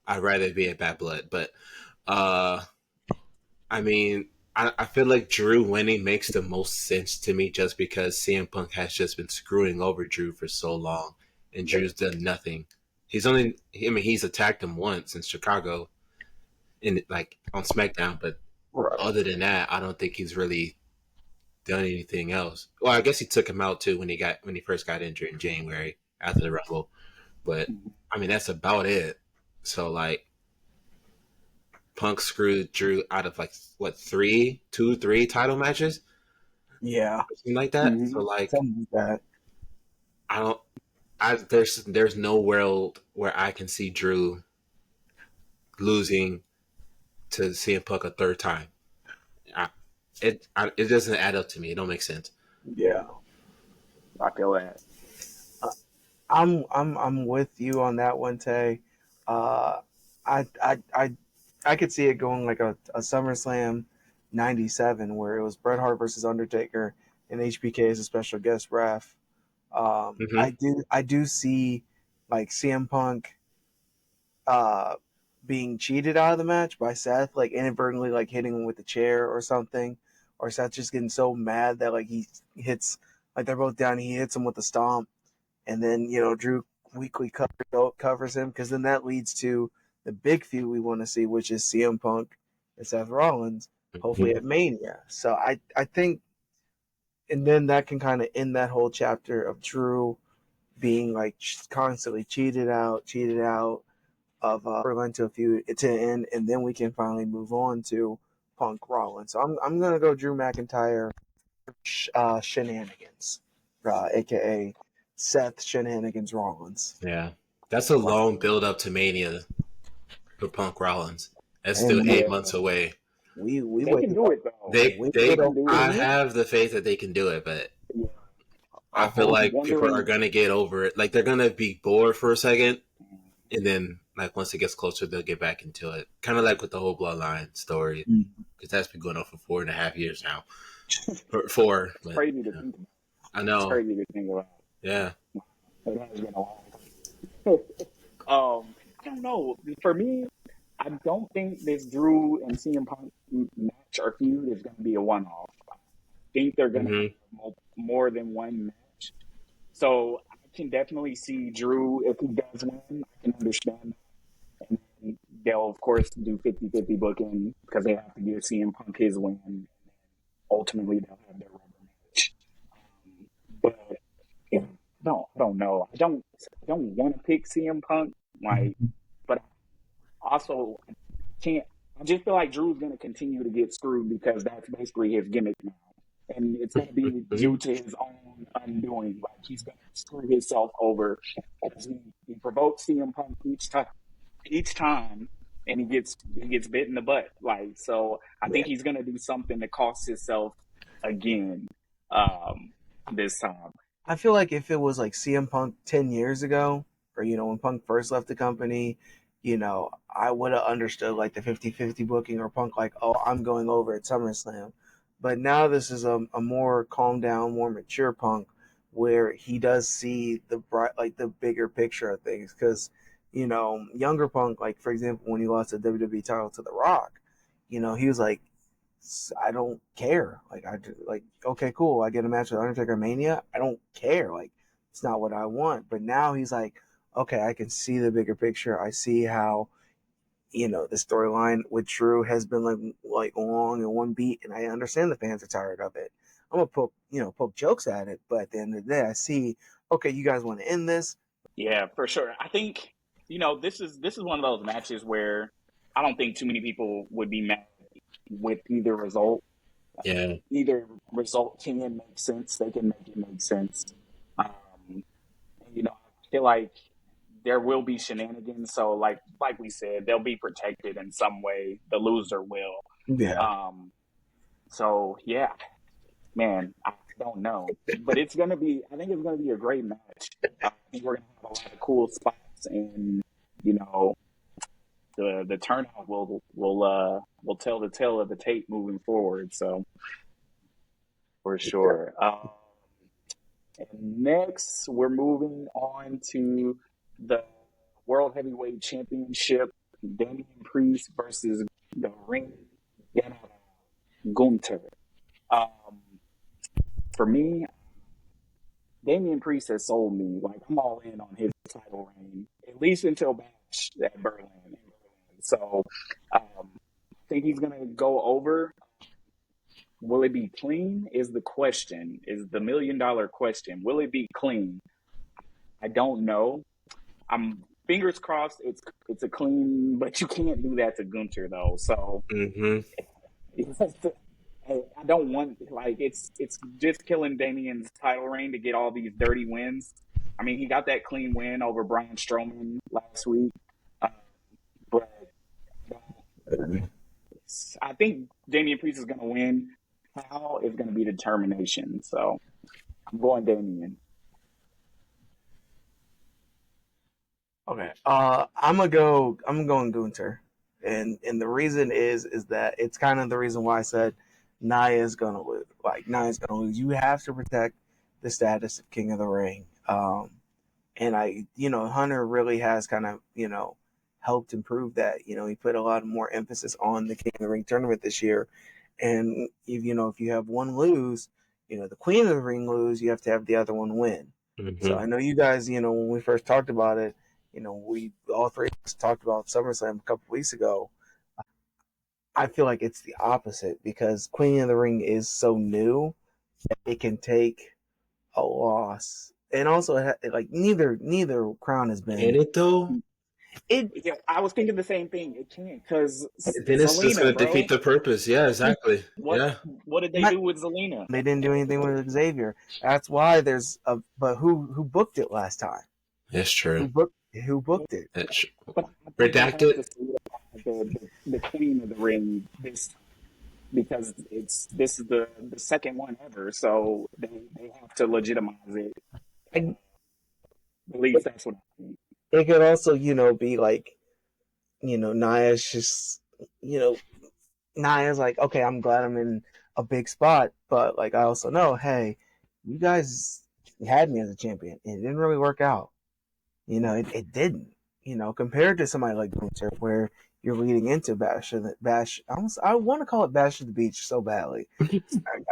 I'd rather be at Bad Blood. But uh, I mean, I feel like Drew winning makes the most sense to me just because CM Punk has just been screwing over Drew for so long, and Drew's done nothing. He's attacked him once in Chicago, in like on SmackDown, but Right. other than that, I don't think he's really done anything else. Well, I guess he took him out too when he first got injured in January after the Rumble, but I mean that's about it. So like Punk screwed Drew out of like what three title matches, Yeah. something like that. Mm-hmm. So like Something like that. I don't. There's no world where I can see Drew losing to CM Punk a third time. I, it doesn't add up to me. It don't make sense. Yeah. I feel that. I'm with you on that one, Tay. Uh, I I I I could see it going like a SummerSlam '97 where it was Bret Hart versus Undertaker and HBK as a special guest ref. Hmm. I do see like CM Punk uh being cheated out of the match by Seth, like inadvertently like hitting him with a chair or something, or Seth just getting so mad that like he hits like they're both down, he hits him with a stomp, and then Drew weekly covers him because then that leads to the big feud we want to see, which is CM Punk and Seth Rollins, hopefully Hmm. at Mania. So I think, and then that can kind of end that whole chapter of Drew being like constantly cheated out of going to a feud to end, and then we can finally move on to Punk Rollins. So I'm gonna go Drew McIntyre shenanigans, aka Seth Shenanigans Rollins. Yeah, that's a long build up to Mania for Punk Rollins. That's still And eight Yeah, months away. we they can waited do it though. we They waited They can over do a I it. year. have the faith that they can do it, but Yeah. I feel I'm like people are wondering. gonna get over it. Like they're gonna be bored for a second, and then like once it gets closer, they'll get back into it. Kind of like with the whole Bloodline story, because that's been going on for 4.5 years now. Or four, It's but crazy to think about. I It's know. crazy to think about. Yeah. It has been a long time. I don't know. For me, I don't think this Drew and CM Punk match or feud is going to be a one-off. I think they're going to Hmm. have more than one match. So I can definitely see Drew, if he does win, I can understand that. And then they'll, of course, do 50-50 booking because they have to give CM Punk his win. And then ultimately, they'll have their rubber match. But yeah, I don't know. I don't want to pick CM Punk, like, but also can't. I just feel like Drew's going to continue to get screwed because that's basically his gimmick now. and it's going to be due to his own undoing. Like he's going to screw himself over because he provokes CM Punk each time, and he gets bit in the butt. Like so, I Yeah. think he's going to do something to cost himself again this time. I feel like if it was like CM Punk 10 years ago, or, when Punk first left the company, I would have understood like the 50-50 booking, or Punk like, oh, I'm going over at SummerSlam. But now this is a more calm down, more mature Punk, where he does see the bright, like the bigger picture of things. Because, younger Punk, like for example, when he lost the WWE title to The Rock, he was like, I don't care. Like like okay, cool. I get a match with Undertaker Mania. I don't care. Like it's not what I want. But now he's like, okay, I can see the bigger picture. I see how the storyline with Drew has been like long and one beat, and I understand the fans are tired of it. I'm gonna poke jokes at it, but at the end of the day, I see, okay, you guys want to end this. Yeah, for sure. I think this is one of those matches where I don't think too many people would be mad with either result. Yeah. Either result can make sense. They can make it make sense. And, I feel like there will be shenanigans. So, like we said, they'll be protected in some way. The loser will. Yeah. Um, so yeah, man, I don't know, but it's gonna be. I think it's gonna be a great match. I think we're gonna have a lot of cool spots, and you know, the turnout will tell the tale of the tape moving forward. So for sure. And next, we're moving on to the World Heavyweight Championship. Damian Priest versus the Ring General Gunter. Um, for me, Damian Priest has sold me. Like I'm all in on his title reign, at least until Bash at Berlin. So I think he's gonna go over. Will it be clean? Is the question? Is the $1 million question? Will it be clean? I don't know. I'm fingers crossed. It's a clean, but you can't do that to Gunter though. So Mm-hmm. I don't want it's just killing Damian's title reign to get all these dirty wins. I mean, he got that clean win over Braun Strowman last week, uh, but I think Damian Priest is going to win. How is going to be determination. So I'm going Damian. Okay. I'm going Gunter. And the reason is that it's kind of the reason why I said Naya's gonna lose. Like Naya's gonna lose. You have to protect the status of King of the Ring. And Hunter really has kind of, helped improve that. He put a lot more emphasis on the King of the Ring tournament this year. And if you have one lose, the Queen of the Ring lose, you have to have the other one win. So Mm-hmm. I know you guys, when we first talked about it, we all three of us talked about SummerSlam a couple weeks ago. I feel like it's the opposite because Queen of the Ring is so new that it can take a loss, and also like neither crown has Can been it though? it. Yeah, I was thinking the same thing. It can't because Then it's just Zelina, gonna defeat bro. the purpose. Yeah, exactly. What Yeah, what did they Not, do with Zelina? they didn't do anything with Xavier. That's why there's a. But who booked it last time? that's true. Who booked it? That's true. But I think they have Redacted. to solidify the Queen of the Ring this time because this is the second one ever. So they have to legitimize it. I, At least that's what I think. it could also be like Naya's just you know Naya's like, okay, I'm glad I'm in a big spot, but like I also know, hey, you guys had me as a champion, and it didn't really work out. It didn't. Compared to somebody like Gunther, where you're leading into Bash. I want to call it Bash at the Beach so badly.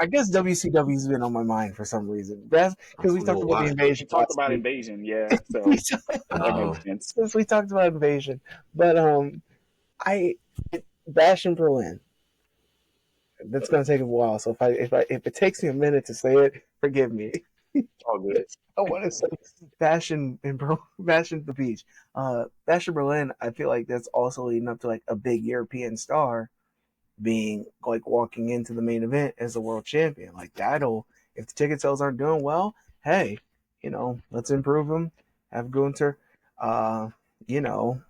I guess WCW's been on my mind for some reason. That's I because we don't know talked about the why. We invasion talked last about week. invasion, yeah. we So that Oh, makes sense. since we talked about invasion, but I Bash in Berlin. That's gonna take a while. So if it takes me a minute to say it, forgive me. All good. I want to say Bastion the Beach. Bastion Berlin. I feel like that's also leading up to like a big European star. being like walking into the main event as the world champion. Like that'll, if the ticket sales aren't doing well, hey, let's improve them. Have Gunther, uh, you know,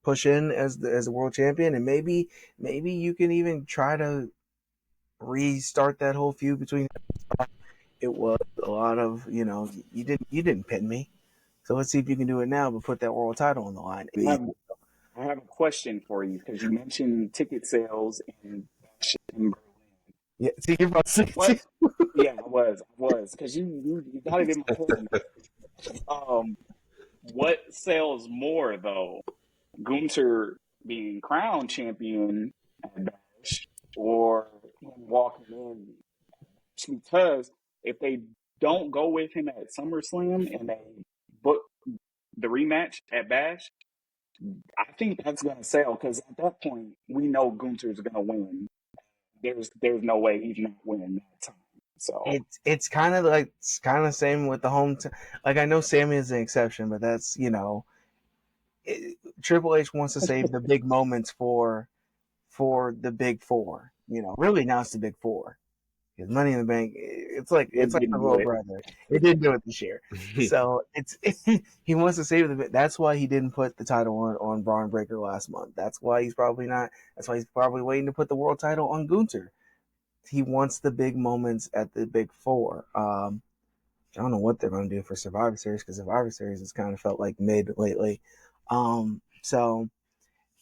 push in as a world champion, and maybe you can even try to restart that whole feud between. It was a lot of you didn't pin me, so let's see if you can do it now, but put that world title on the line. I have, I have a question for you because you mentioned ticket sales in Berlin. Yeah, see, you're about to say it What? too. Yeah, I was because you got it in my head now. What sells more though? Gunter being crowned champion at Bash or him walking in? Because if they don't go with him at SummerSlam and they book the rematch at Bash, I think that's going to sell because at that point we know Gunter's going to win. There's no way he's not winning that time. So It's kind of like it's kind of same with the home. Like I know Sammy is an exception, but that's Triple H wants to save the big moments for the big four. Really now it's the big four. Because Money in the Bank, it's it like the didn't do little it. brother. It didn't do it this year, so he wants to save the. That's why he didn't put the title on Braun Breaker last month. That's why he's probably not. That's why he's probably waiting to put the world title on Gunther. He wants the big moments at the big four. I don't know what they're going to do for Survivor Series because Survivor Series has kind of felt like mid lately. So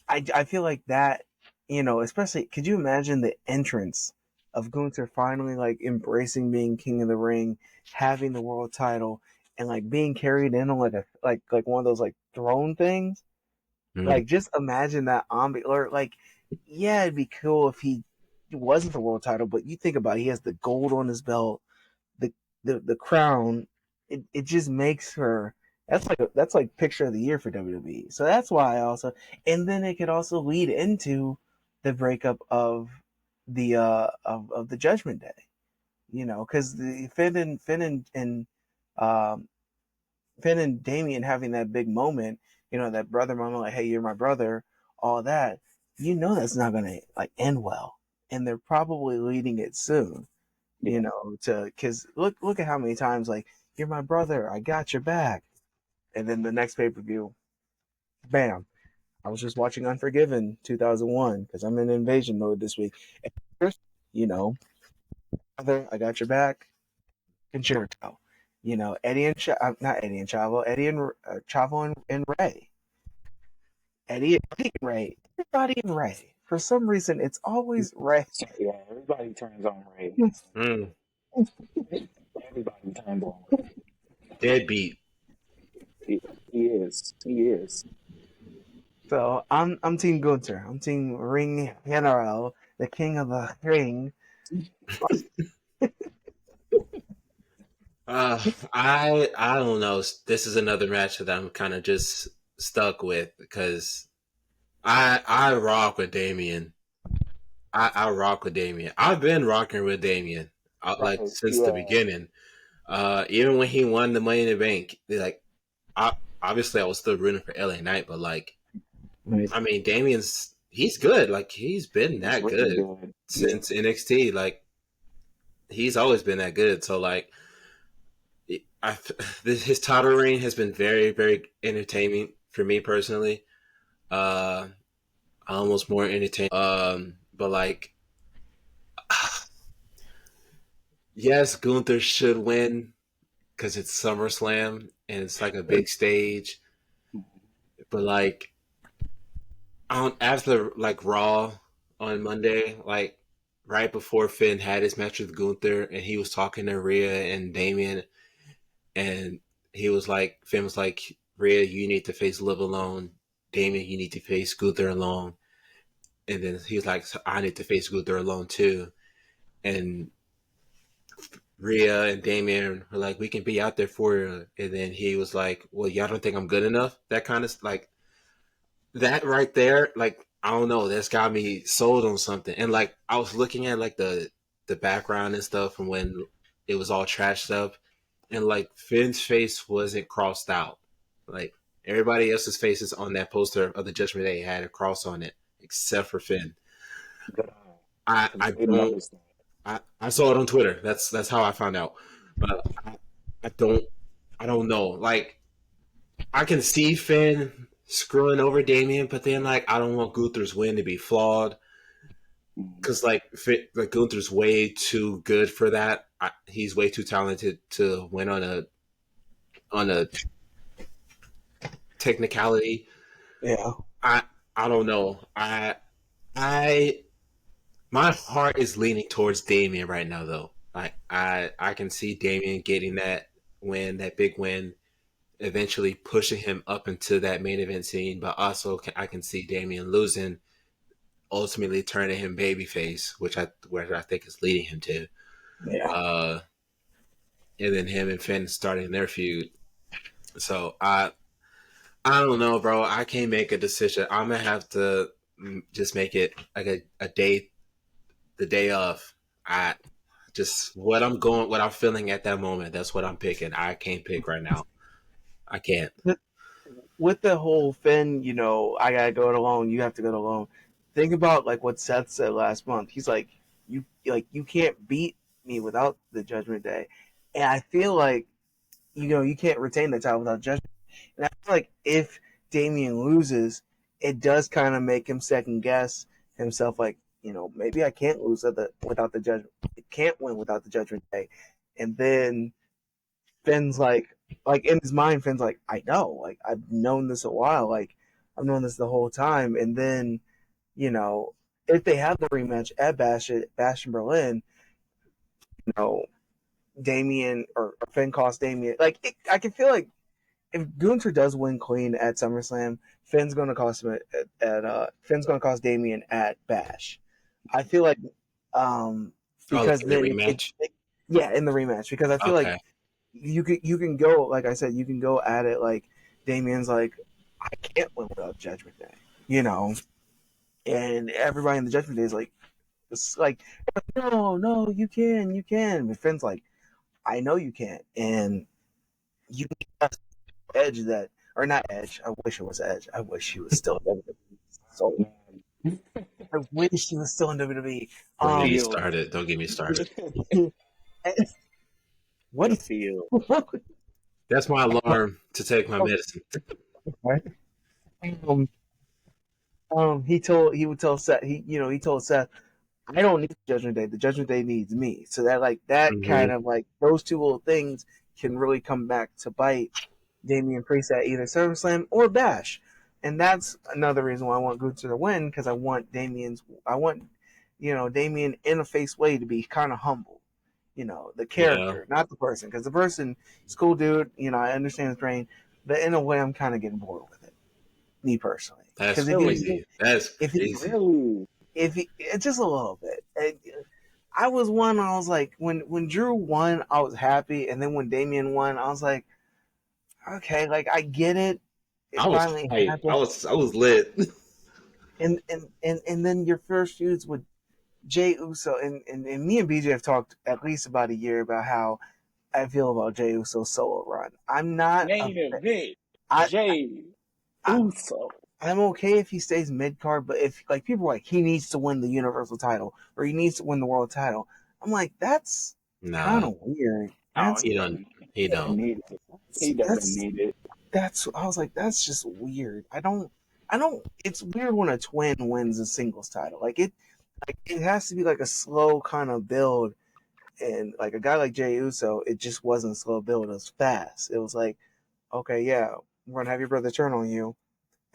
I feel like that, especially could you imagine the entrance of Gunther finally like embracing being King of the Ring, having the world title, and like being carried in on like a like one of those like throne things. Mm. Like just imagine that or like yeah, it'd be cool if he wasn't the world title, but you think about it, he has the gold on his belt, the the crown. It just makes her that's like picture of the year for WWE. So that's why I also, and then it could also lead into the breakup of the Judgment Day. Because the um, Finn and Damien having that big moment, that brother moment, like, hey, you're my brother, all that. That's not gonna like end well, and they're probably leading it soon. Yeah, To because look at how many times like you're my brother, I got your back, and then the next pay per view, bam. I was just watching Unforgiven 2001 because I'm in invasion mode this week. And first, you know, brother, I got your back. Concerto. Eddie and not Eddie and Chavo, Eddie and Chavo and Ray. Eddie and Ray. Everybody and Ray. For some reason, it's always Ray. so, yeah. Everybody turns on Ray. Mm. Everybody turns on Ray. Deadbeat. He is. He is. So I'm Team Gunther. I'm Team Ring General, the King of the Ring. I don't know. This is another match that I'm kind of just stuck with because I rock with Damien. I rock with Damien. I've been rocking with Damien like Right. since the Yeah. beginning. Even when he won the Money in the Bank, like I, obviously I was still rooting for LA Knight, but like Right. I mean he's good. Like he's been He's that really good good. Yeah. since NXT. Like he's always been that good. So like his title reign has been very very entertaining for me personally. Uh, almost more entertaining. But like yes, Gunther should win because it's SummerSlam and it's like a big stage. But like on after like Raw on Monday, like right before Finn had his match with Gunther, and he was talking to Rhea and Damien, and he was like, Finn was like, Rhea, you need to face Live Alone. Damien, you need to face Gunther alone. And then he was like, so I need to face Gunther alone too. And Rhea and Damien were like, we can be out there for you. And then he was like, well, y'all don't think I'm good enough? That kind of like that right there. Like, I don't know. That's got me sold on something. And like, I was looking at like the background and stuff from when it was all trashed up. And like Finn's face wasn't crossed out. Like everybody else's faces on that poster of the Judgment Day had a cross on it, except for Finn. Good eye. I Didn't don't. notice that. I saw it on Twitter. That's how I found out. But I don't I don't know. Like I can see Finn screwing over Damien, but then like I don't want Gunther's win to be flawed Mm. because like Gunther's way too good for that. He's way too talented to win on a technicality. Yeah. I I don't know. I my heart is leaning towards Damien right now though. I can see Damien getting that big win, eventually pushing him up into that main event scene. But also, I can see Damien losing, ultimately turning him babyface, where I think is leading him to. Yeah. Uh, and then him and Finn starting their feud. So I don't know, bro. I can't make a decision. I'm gonna have to just make it like a day, the day of. I just what I'm feeling at that moment. That's what I'm picking. I can't pick right now. I can't. With the whole Finn, I gotta go it alone. You have to go it alone. Think about like what Seth said last month. He's like you can't beat me without the Judgment Day, and I feel like you can't retain the title without Judgment. And I feel like if Damien loses, it does kind of make him second guess himself. Like maybe I can't lose without the Judgment. I can't win without the Judgment Day, and then Finn's like in his mind, Finn's like, I know, like I've known this a while, like I've known this the whole time. And then, you know, if they have the rematch at Bash in Berlin, you know, Damien or Finn costs Damien. I can feel like if Gunther does win clean at SummerSlam, Finn's going to cost him Finn's going to cost Damien at Bash. I feel like um Oh, like because in the then rematch. yeah, in the rematch, because I feel like Okay. you can go, like I said, you can go at it like Damien's like, I can't win without Judgment Day, and everybody in the Judgment Day is like, it's like, no, you can. But Finn's like, I know you can't, and you have Edge that, or not Edge. I wish it was Edge. I wish he was still in WWE. So Man, I wish he was still in WWE. Don't get me Um, feel started. Don't get me started. what? the feel. That's my alarm to take my medicine. um, he would tell Seth, he told Seth, I don't need the Judgment Day. The Judgment Day needs me. So that Hmm. kind of like those two little things can really come back to bite Damian Priest at either SummerSlam or Bash. And that's another reason why I want Gunther to win, because I want Damian in a face way to be kind of humble. The Yeah, character, not the person, because the person is cool, dude. I understand his brain, but in a way, I'm kind of getting bored with it, me personally. that's Because if he crazy. That's if he crazy. Really? if he just a little bit. I was one. I was like, when Drew won, I was happy, and then when Damian won, I was like, okay, like I get it. It I was finally hype. happened, I was lit. and then your first feuds with Jay Uso, and me and BJ have talked at least about a year about how I feel about Jay Uso's solo run. I'm not a Main event. I, Jay I Uso. I'm okay if he stays mid card, but if like people are like he needs to win the Universal title or he needs to win the World title, I'm like that's kind Nah, of weird. Oh, That's he don't. He he doesn't don't. need it. He doesn't that's need it. I was like that's just weird. I don't. It's weird when a twin wins a singles title. It has to be like a slow kind of build, and like a guy like Jey Uso, it just wasn't a slow build. It was fast. It was like, okay, yeah, we're gonna have your brother turn on you,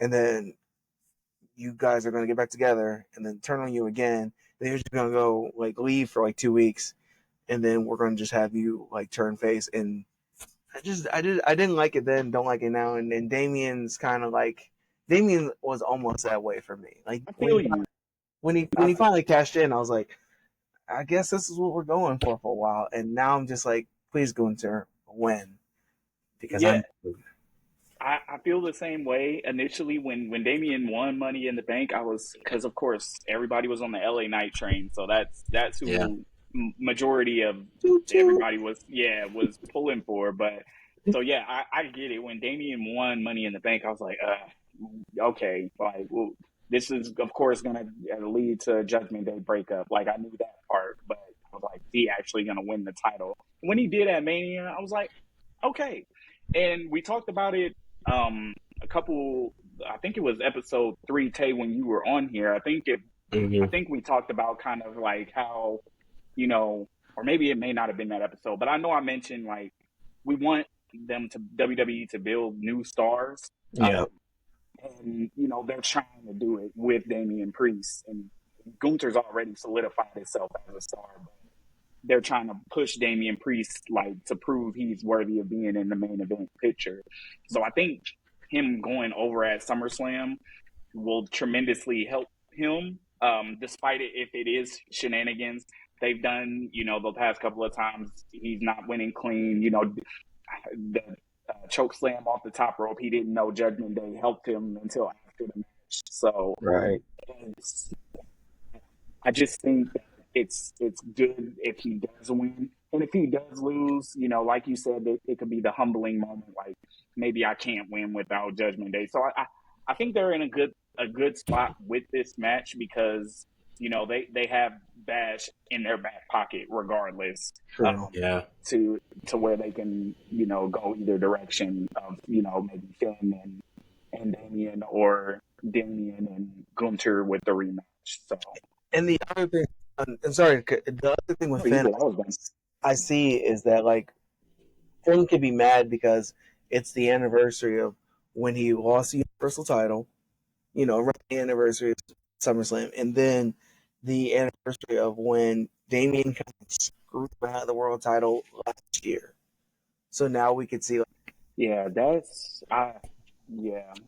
and then you guys are gonna get back together, and then turn on you again. Then you're just gonna go like leave for like 2 weeks, and then we're gonna just have you like turn face. And I didn't like it then, don't like it now. And Damien's kind of like Damien was almost that way for me. Like I feel you. when I he feel, finally cashed in, I was like, I guess this is what we're going for a while. And now I'm just like, please Gunther win because yeah, I'm I feel the same way. Initially, when Damien won Money in the Bank, I was, because of course everybody was on the LA Night train, so that's Yeah. who majority of choo choo. everybody was pulling for. But so yeah, I get it. When Damien won Money in the Bank, I was like, okay, like well, this is of course going to lead to a Judgment Day breakup. Like I knew that part, but I was like, he actually going to win the title. When he did at Mania, I was like, okay. And we talked about it a couple. I think it was episode 3, Tay, when you were on here. I think we talked about kind of like how, you know, or maybe it may not have been that episode, but I know I mentioned like we want them to WWE to build new stars. Yeah. And, you know, they're trying to do it with Damian Priest. And Gunther's already solidified himself as a star. But they're trying to push Damian Priest, like, to prove he's worthy of being in the main event picture. So I think him going over at SummerSlam will tremendously help him, despite it if it is shenanigans. They've done, you know, the past couple of times he's not winning clean. You know, the choke slam off the top rope, he didn't know Judgment Day helped him until after the match. So Right. I just think that it's good if he does win. And if he does lose, you know, like you said, it could be the humbling moment, like maybe I can't win without Judgment Day. So I think they're in a good spot with this match because, you know, they have Bash in their back pocket regardless. True. Yeah. To where they can, you know, go either direction of, you know, maybe Finn and Damian or Damian and Gunther with the rematch. So And the other thing, and sorry, the other thing with Finn I see is that like Finn could be mad because it's the anniversary of when he lost the Universal title, you know, around the anniversary of SummerSlam, and then the anniversary of when Damian kind of screwed him out of the world title last year. So now we could see, like, yeah,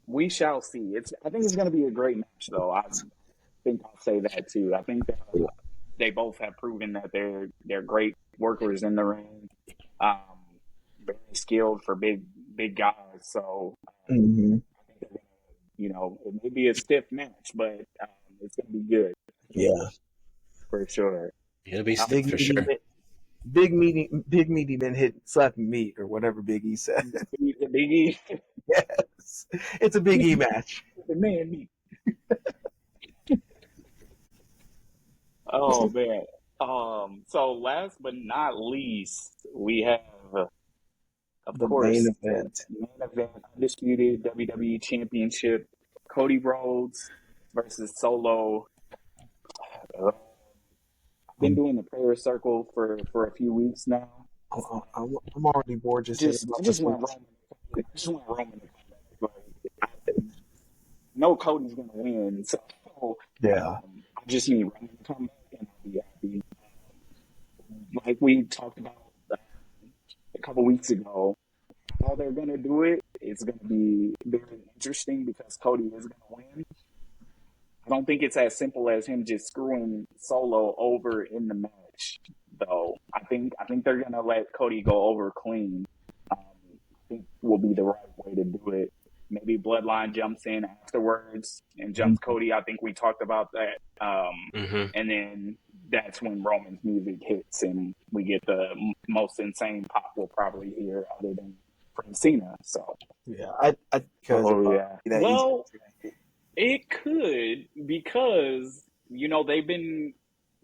we shall see. I think it's going to be a great match, though. I think I'll say that too. I think that they both have proven that they're great workers in the ring, very skilled for big guys. So I think they're gonna, you know, it may be a stiff match, but it's going to be good. yeah, For sure. It'll be stiff for sure. Big meaty men hit slapping meat or whatever Big E said. The Big E. Yes, it's a Big E match. The man meat. Oh man. So last but not least, we have, of The course, main event. main event, undisputed WWE Championship, Cody Rhodes versus Solo. I've been doing the prayer circle for a few weeks now. I'm already bored just I just want Roman. To come back. Like, I know Cody's gonna win, so Yeah. I just need Roman to come back, and I'll be happy. Like we talked about a couple weeks ago, how they're gonna do it is gonna be very interesting because Cody is gonna win. I don't think it's as simple as him just screwing Solo over in the match, though. I think they're gonna let Cody go over clean. I think will be the right way to do it. Maybe Bloodline jumps in afterwards and jumps Cody. I think we talked about that. And then that's when Roman's music hits and we get the most insane pop we'll probably hear other than from Cena. So Yeah. Well, it could because, you know, they've been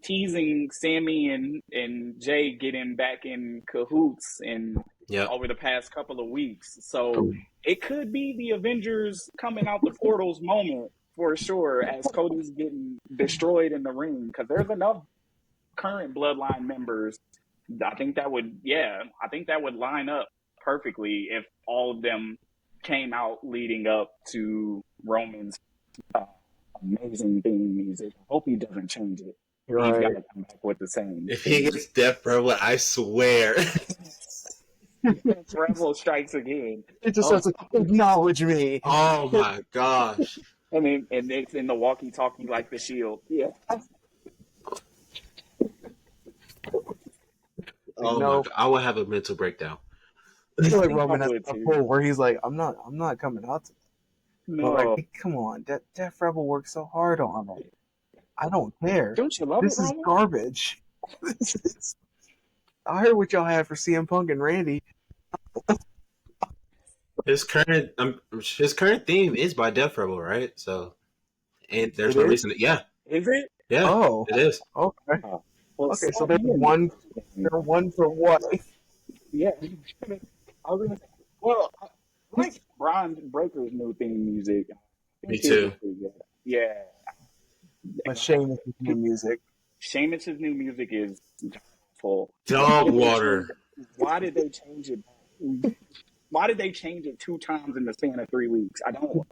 teasing Sammy and Jay getting back in cahoots and over the past couple of weeks. So it could be the Avengers coming out the portals moment for sure as Cody's getting destroyed in the ring because there's enough current Bloodline members. I think that would line up perfectly if all of them came out leading up to Roman's amazing theme music. I hope he doesn't change it. Right. He's got to come back with the same. If he gets Death Rebel, I swear. Rebel strikes again. It just says, acknowledge me. Oh my gosh. And it's in the walkie-talkie like the Shield. Yeah. Oh my God. I will have a mental breakdown. I feel like Roman has a pull where he's like, I'm not coming out to that. No. But like, come on, Death Rebel worked so hard on it. I don't care. Don't you love this it, is Roman? garbage. I heard what y'all had for CM Punk and Randy. His current theme is by Death Rebel, right? So and there's It no is? reason. Yeah, Is it? yeah, Oh, it is. okay. Oh, well, Okay, so slot they're me in one. then. They're one for what? Yeah, I was gonna say. Well, I like Brian Breaker's new theme music. I Me think his is too. pretty good. Yeah, But and Sheamus is new music. Sheamus's new music is full. Why Dog did they change? water. Why did they change it? Why did they change it 2 times in the span of 3 weeks? I don't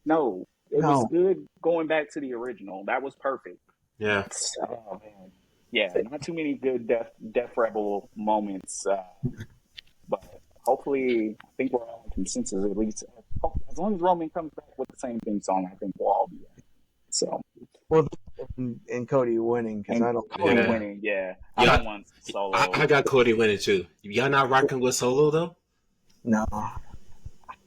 know. It was No, good going back to the original. That was perfect. Yeah, But oh man, yeah, not too many good Death Rebel moments. But hopefully, I think we're all in consensus at least. As long as Roman comes back with the same theme song, I think we'll all be happy. So, well, and Cody winning because and I don't. Cody yeah, winning, yeah. I yeah. don't want Solo. I got Cody winning too. Y'all not rocking with Solo though? No,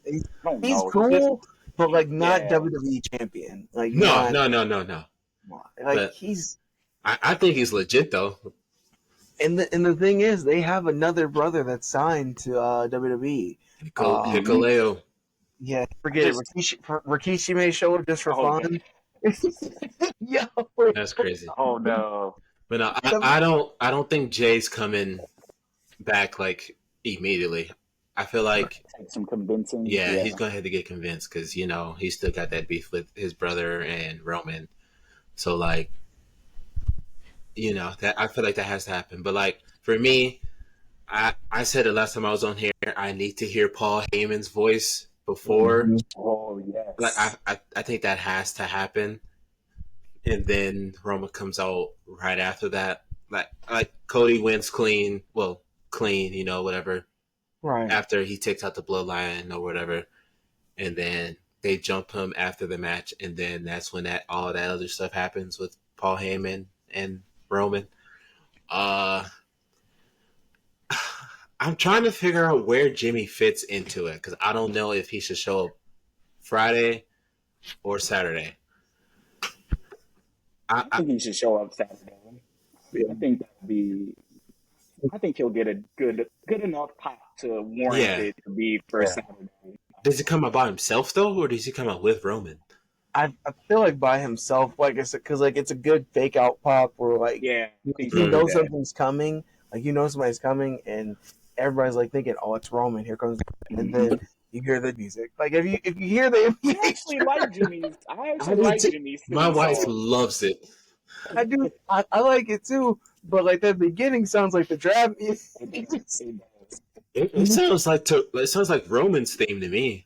he's, I don't he's know. He's just, cool, but like not yeah. WWE champion. Like No, not no, no, no, no. like But he's. I think he's legit though. And the thing is, they have another brother that's signed to WWE. Mhm. Hikuleo. Yeah, I forget it. just, Rikishi may show up just for oh, no. fun. Yo, That's crazy. Oh, no. But no, W- I don't think Jay's coming back like immediately. I feel like Take some convincing. yeah, Yeah. he's gonna have to get convinced because he's still got that beef with his brother and Roman. So like that I feel like that has to happen. But like for me, I said it last time I was on here. I need to hear Paul Heyman's voice before. Mhm. Oh, Like yes. I think that has to happen, and then Roman comes out right after that. Like Cody wins clean, well clean, whatever. Right. After he takes out the bloodline or whatever, and then they jump him after the match, and then that's when that all that other stuff happens with Paul Heyman and Roman. Uh, I'm trying to figure out where Jimmy fits into it because I don't know if he should show up Friday or Saturday. I, I I think he should show up Saturday. I think that would be. I think he'll get a good enough pop to warrant yeah. it to be for Yeah. Saturday. Does he come out by himself though, or does he come out with Roman? I feel like by himself, like I said, because like it's a good fake out pop where like Yeah, I think you he'll do know that. something's coming, like you know somebody's coming, and everybody's like thinking, "Oh, it's Roman, here comes," and Mhm. then you hear the music. Like if you hear the I I actually do like too. Jimmy's My theme wife song. loves it. I do, I like it too, but like the beginning sounds like the draft. It does. It does. It sounds like Roman's theme to me.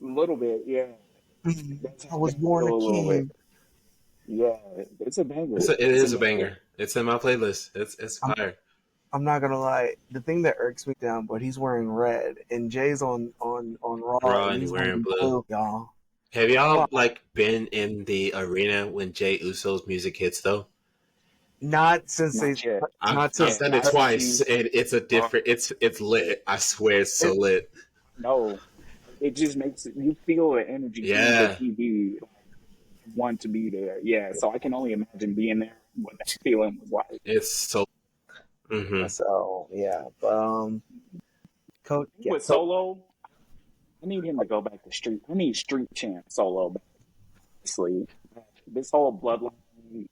A little bit, yeah. That's I have was that born a feel a little bit. king. Yeah, it's a banger. It It's a is a banger. banger. It's in my playlist. It's I'm, fire. I'm not gonna lie. The thing that irks me down, but he's wearing red, and Jay's on Raw, Raw and and he's wearing wearing blue. blue, y'all. Have Why? y'all like been in the arena when Jay Uso's music hits though? Not since they, Not yet. not I've since Yeah, done it not since twice, he's. and it's a Uh, different. It's lit. I swear, it's so it, lit. no, it just makes you feel the energy through the Yeah, TV. Like, want to be there. Yeah, so I can only imagine being there. What that feeling was like. it's so. Mm-hmm. so yeah, but coach, yeah, With Solo, I need him to go back to street. I need street champ Solo. Honestly, this whole bloodline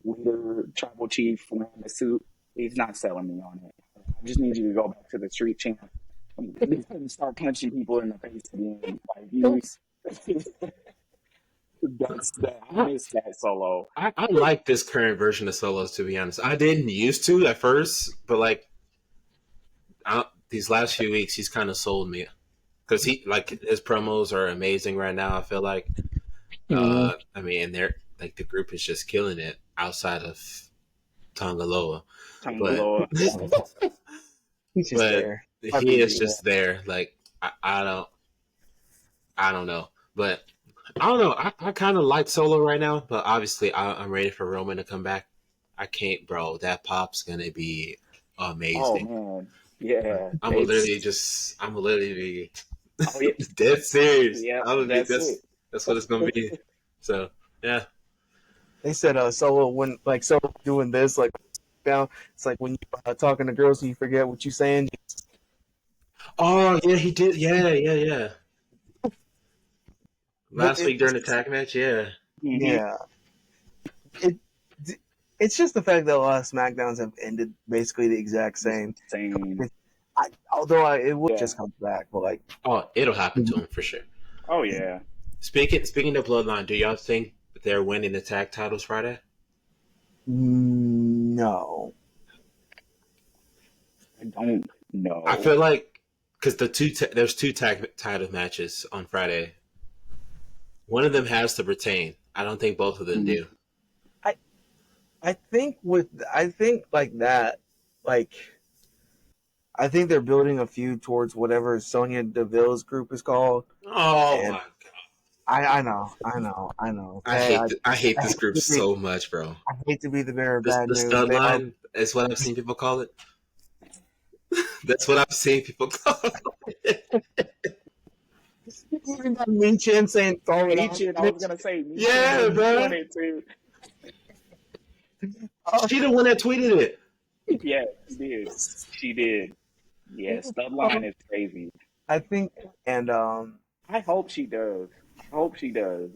leader, tribal chief wearing the suit, he's not selling me on it. I just need you to go back to the street champ and start punching people in the face again. Like you, that's that. I I, miss that Solo. I like this current version of Solos, to be honest. I didn't used to at first, but like these last few weeks, he's kind of sold me because his promos are amazing right now. I feel like, Mhm. I mean, and they're like the group is just killing it outside of Tongaloa, but Tangaloa. He's just but there. he is just there. Like I don't know, but I don't know. I kind of like Solo right now, but obviously I'm ready for Roman to come back. I can't, bro. That pop's gonna be Oh amazing. man, yeah. I'm gonna literally be Oh yeah, dead serious. yeah. I'm gonna be That's it. that's what it's gonna be. So yeah. They said Solo when like Solo doing this like down. It's like when you talking to girls and you forget what you saying. Oh yeah, he did. Yeah, yeah, yeah. But Last week during the tag match, yeah. Hmm. yeah, it it's just the fact that a lot of SmackDowns have ended basically the exact same. Same. It would Yeah. just come back, but like, Oh, it'll happen to him for sure. Oh yeah. Speaking of Bloodline, do y'all think they're winning the tag titles Friday? no. I don't know. I feel like because there's two tag title matches on Friday. One of them has to retain. I don't think both of them do. I think like that, like I think they're building a feud towards whatever Sonya Deville's group is called, Oh and my god! I know. Okay, I hate I this hate group to be so much, bro. I hate to be the bearer of bad The news. stud line is what I've seen people call it. That's what I've seen people call it. Even got me Chin saying throw it out. Michin, I was gonna say Michin Yeah, was bro. doing it too. She the one that tweeted it. Yeah, she did. She did. Yeah, Studline is crazy. I think, and I hope she does. I hope she does.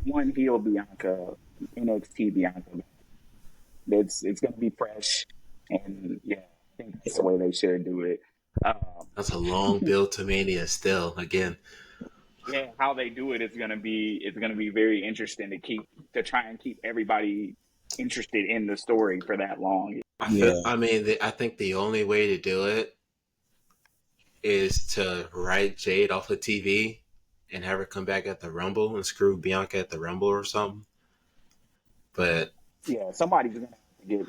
One heel Bianca, NXT Bianca. It's gonna be fresh, and yeah, I think that's the way they should do it. That's a long build to Mania. Still, again, Yeah, how they do it is gonna be very interesting to try and keep everybody interested in the story for that long. I mean, I think the only way to do it is to write Jade off of TV and have her come back at the Rumble and screw Bianca at the Rumble or something. But Yeah, somebody's gonna have to get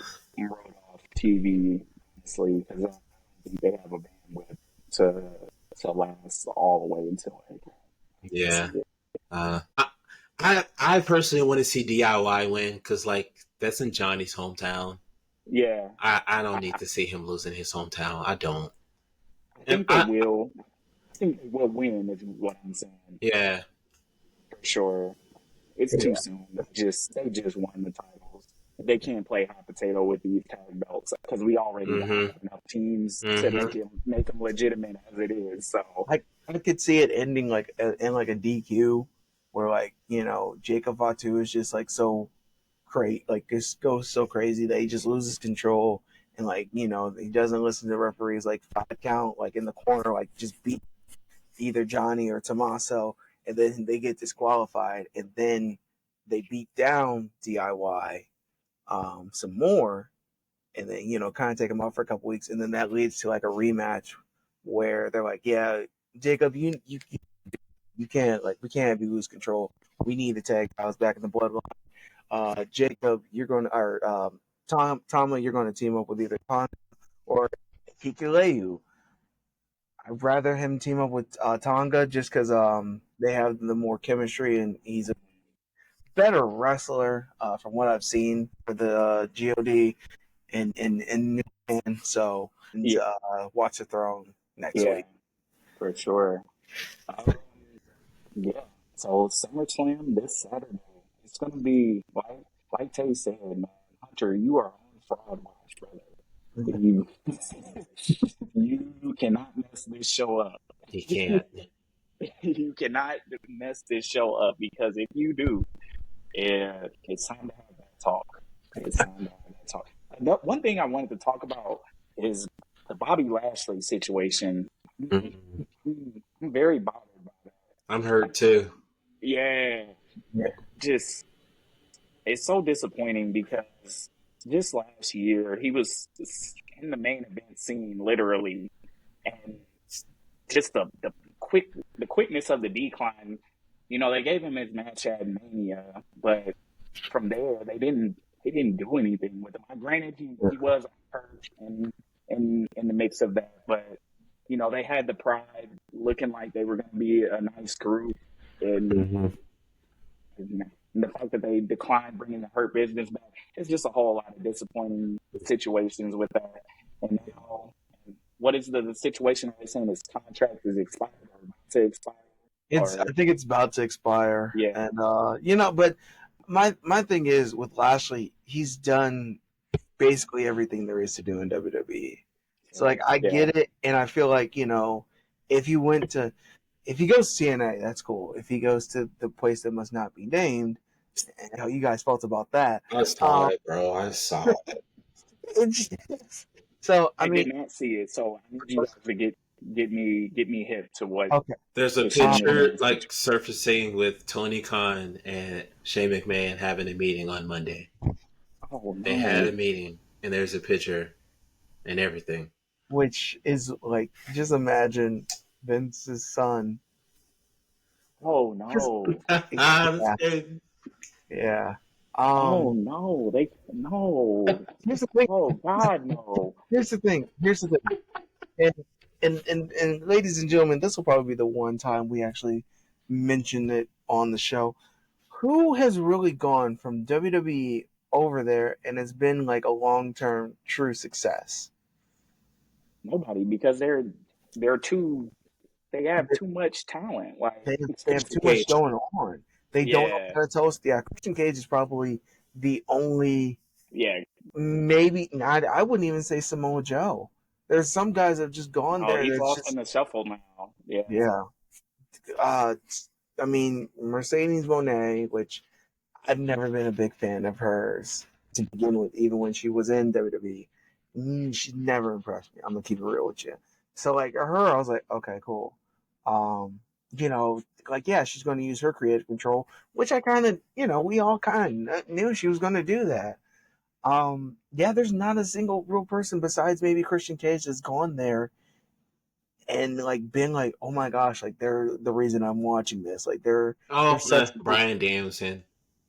wrote off TV, honestly, because I don't think they have a bandwidth to last all the way until April. yeah, I personally want to see DIY win because like that's in Johnny's hometown. Yeah, I don't need to see him losing his hometown. I don't. I think they will. I think they will win. Is what I'm saying. Yeah. For sure. It's too soon. They just won the titles. They can't play hot potato with these tag belts because we already have enough teams to make them legitimate as it is. So I could see it ending like in like a DQ, where like Jacob Fatu is just like so crazy, like just goes so crazy that he just loses control and like he doesn't listen to the referees, like 5 count, like in the corner, like just beat either Johnny or Tommaso, and then they get disqualified, and then they beat down DIY some more, and then kind of take him off for a couple weeks, and then that leads to like a rematch where they're like, yeah, Jacob, you can't, like, we can't have you lose control. We need the tag titles back in the bloodline. Jacob, you're going to, or Tama, you're going to team up with either Tonga or Hikuleu. I'd rather him team up with Tonga just because they have the more chemistry, and he's a better wrestler from what I've seen for the God in New Japan. So watch the Throne next week. For sure. Yeah. So SummerSlam this Saturday. It's gonna be like Tay said, man. Hunter, you are on fraud watch, brother. You you cannot mess this show up. He can't. You cannot mess this show up because if you do, it's time to have that talk. It's time to have that talk. One thing I wanted to talk about is the Bobby Lashley situation. I'm very bothered by that. I'm hurt too. Yeah. Just it's so disappointing because just last year he was in the main event scene literally, and just the quickness of the decline. They gave him his match at Mania, but from there they didn't do anything with him. Granted, he was hurt in the mix of that, but they had the Pride looking like they were going to be a nice group, and the fact that they declined bringing the Hurt Business back, it's just a whole lot of disappointing situations with that. And now, what is the situation? Are they saying his contract is expired or about to expire? I think it's about to expire. Yeah. And but my thing is with Lashley, he's done basically everything there is to do in WWE. So like I get it, and I feel like if he goes to TNA, that's cool. If he goes to the place that must not be named, and how you guys felt about that. I saw it, bro. I saw it. So I did not see it, so I need you guys to get me hip to what okay. There's a is Shane picture McMahon's like surfacing with Tony Khan and Shane McMahon having a meeting on Monday. Oh They had no! a meeting, and there's a picture and everything. Which is like, just imagine Vince's son. Oh Just no! That's yeah, good. yeah. Oh Um, no! They no! here's the thing. Oh God, no! Here's the thing. Here's the thing. And and ladies and gentlemen, this will probably be the one time we actually mention it on the show. Who has really gone from WWE over there and has been like a long term true success? Nobody, because they're too. They have too much talent. Like, They have too much Cage. going on. They don't know yeah, how to toast. Yeah, Christian Cage is probably the only, yeah. maybe not. I wouldn't even say Samoa Joe. There's some guys that have just gone Oh, there. he's That's lost in just the shuffle now. Yeah. yeah. Uh, I mean Mercedes Moné, which I've never been a big fan of hers to begin with, even when she was in WWE. She never impressed me. I'm gonna keep it real with you. So like her, I was like, okay, cool. Um, like yeah, she's going to use her creative control, which I kind of, we all kind of knew she was going to do that. Yeah, there's not a single real person besides maybe Christian Cage that's gone there and like been like, oh my gosh, like they're the reason I'm watching this. Like they're Oh, such Brian Danielson,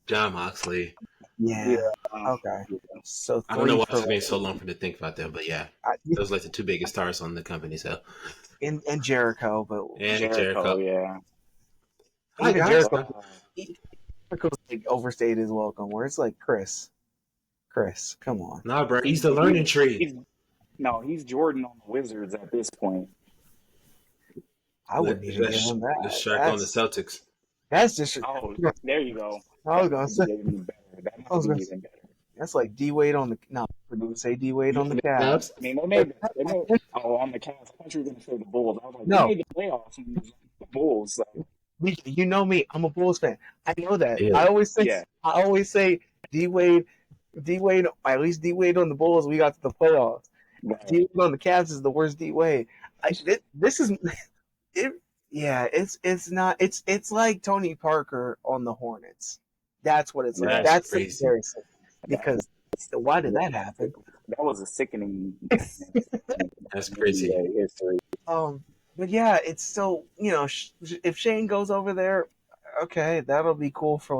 John Moxley. Yeah. yeah. Okay. Yeah. So I don't know three why for it's been so long for me to think about that, but yeah, I, those are like the two biggest stars on the company. So and Jericho, but and Jericho, Jericho. yeah. Hi even guys. Jericho, Jericho's like overstayed his welcome. Where it's like Chris, come on. Nah, bro, he's He's, the he's, learning tree. he's no, he's Jordan on the Wizards at this point. I wouldn't even give him The that. Shaq on the Celtics. That's just. Oh, there you go. I was That gonna might say. be even better. That I might was be gonna say even better. that's like D Wade on the no. I would say D Wade on the Cavs? Cavs. I mean, they made, on the Cavs. I thought you were going to say the Bulls. I was like, they No, made the playoffs from the Bulls. So, you know me. I'm a Bulls fan. I know that. Yeah. yeah. I always say D Wade, at least D Wade on the Bulls. We got to the playoffs. Right. D Wade on the Cavs is the worst D Wade. This is it. Yeah, it's not. It's like Tony Parker on the Hornets. That's what it's like. That's That's the crazy. comparison. That, Because why did that happen? that was a sickening moment That's in crazy. NBA history. But yeah, it's still if Shane goes over there, okay, that'll be cool for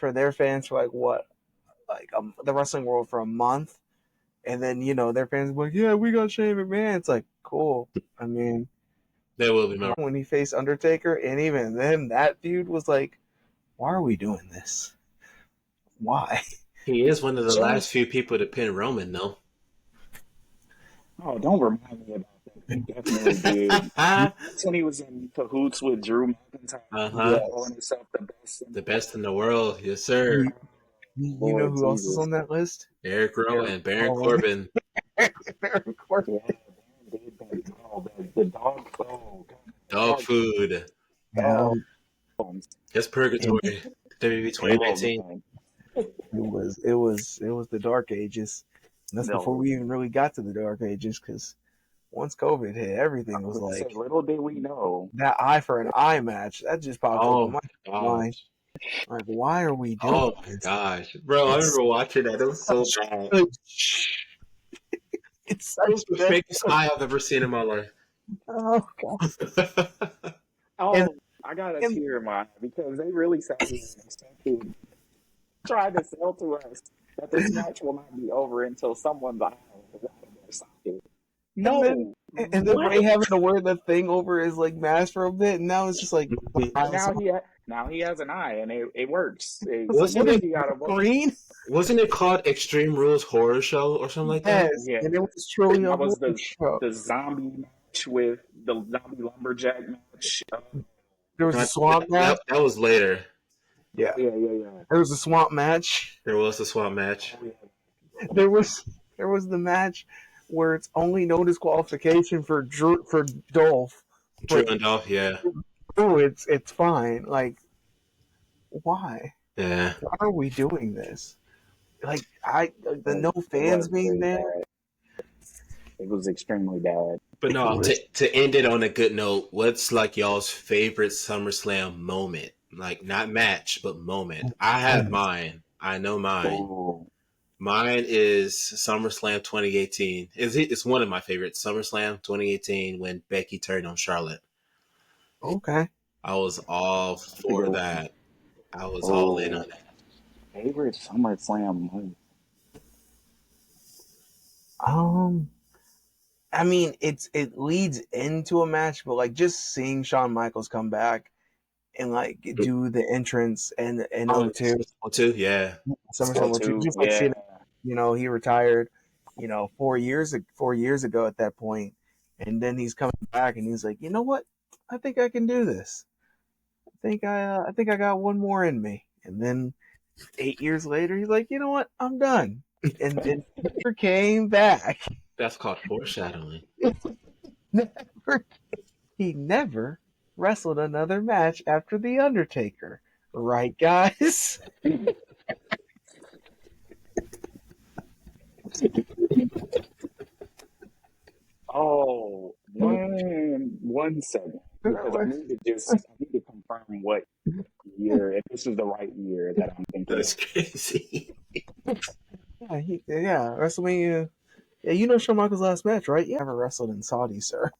their fans for like what, like the wrestling world for a month, and then their fans will be like, yeah, we got Shane McMahon. It's like cool. I mean, That will be my. when he faced Undertaker, and even then, that dude was like, why are we doing this? Why? He is one of the Shane, last few people to pin Roman, though. oh, don't remind me about that. He definitely did. That's when he was in cahoots with Drew McIntyre. Uh-huh. Calling himself the best. The best in the world, yes, sir. You know Lord who else is Jesus. on that list? Eric Rowan and Baron Corbin. Corbin. Baron Corbin. Yeah, did that. Oh, the dog. Oh, God. Dog food. Yeah, That's purgatory. WWE 2019. Oh, man. it was the dark ages. And that's No. before we even really got to the dark ages, because once COVID hit, everything was like Little did we know. that eye for an eye match. That just popped up Oh in my my mind. gosh. Like, why are we doing Oh my this? gosh. Bro, I remember watching that. It was so bad. It's It was such the bad. fakest eye I've ever seen in my life. Oh god. Oh, And- I got a and- tear in my eye because they really sat here and expected, tried to sell to us that this match will not be over until someone's eye is out of their socket. No. And then Ray having to wear the thing over his like mask for a bit, and now it's just like Now he has an eye and it works. Wasn't it green. Wasn't it called Extreme Rules Horror Show or something like that? Yes, Yeah. and it was truly That was horror show. the zombie match with the zombie lumberjack match. There was a swamp match. That was later. Yeah, Yeah. there was a swamp match. There was a swamp match. There was the match where it's only no disqualification for Dolph. Drew and Dolph, yeah. Oh, it's fine. Like, why? Yeah. Why are we doing this? Like the no It fans was being very there. bad. It was extremely bad. But It no, was to end it on a good note, what's like y'all's favorite SummerSlam moment? Like not match, but moment. I have mine. I know mine. Oh, Mine is SummerSlam 2018. It's one of my favorites. SummerSlam 2018 when Becky turned on Charlotte. okay. I was all that's a good for one. that. I was all in on Oh, that. favorite SummerSlam moment. Um, I mean, it leads into a match, but like just seeing Shawn Michaels come back and like do the entrance and Oh, 02 too? Yeah. SummerSlam Oh, 02, two. just like Yeah. seeing, he retired, 4 years ago at that point, and then he's coming back and he's like, you know what, I think I can do this. I think I got one more in me, and then 8 years later, he's like, you know what, I'm done, and never came back. That's called foreshadowing. Never, he never wrestled another match after the Undertaker, right, guys? Oh, one second, because I need to confirm what year, if this is the right year that I'm thinking That's of. crazy. Yeah, WrestleMania. Yeah, Shawn Michaels' last match, right? Yeah, never wrestled in Saudi, sir.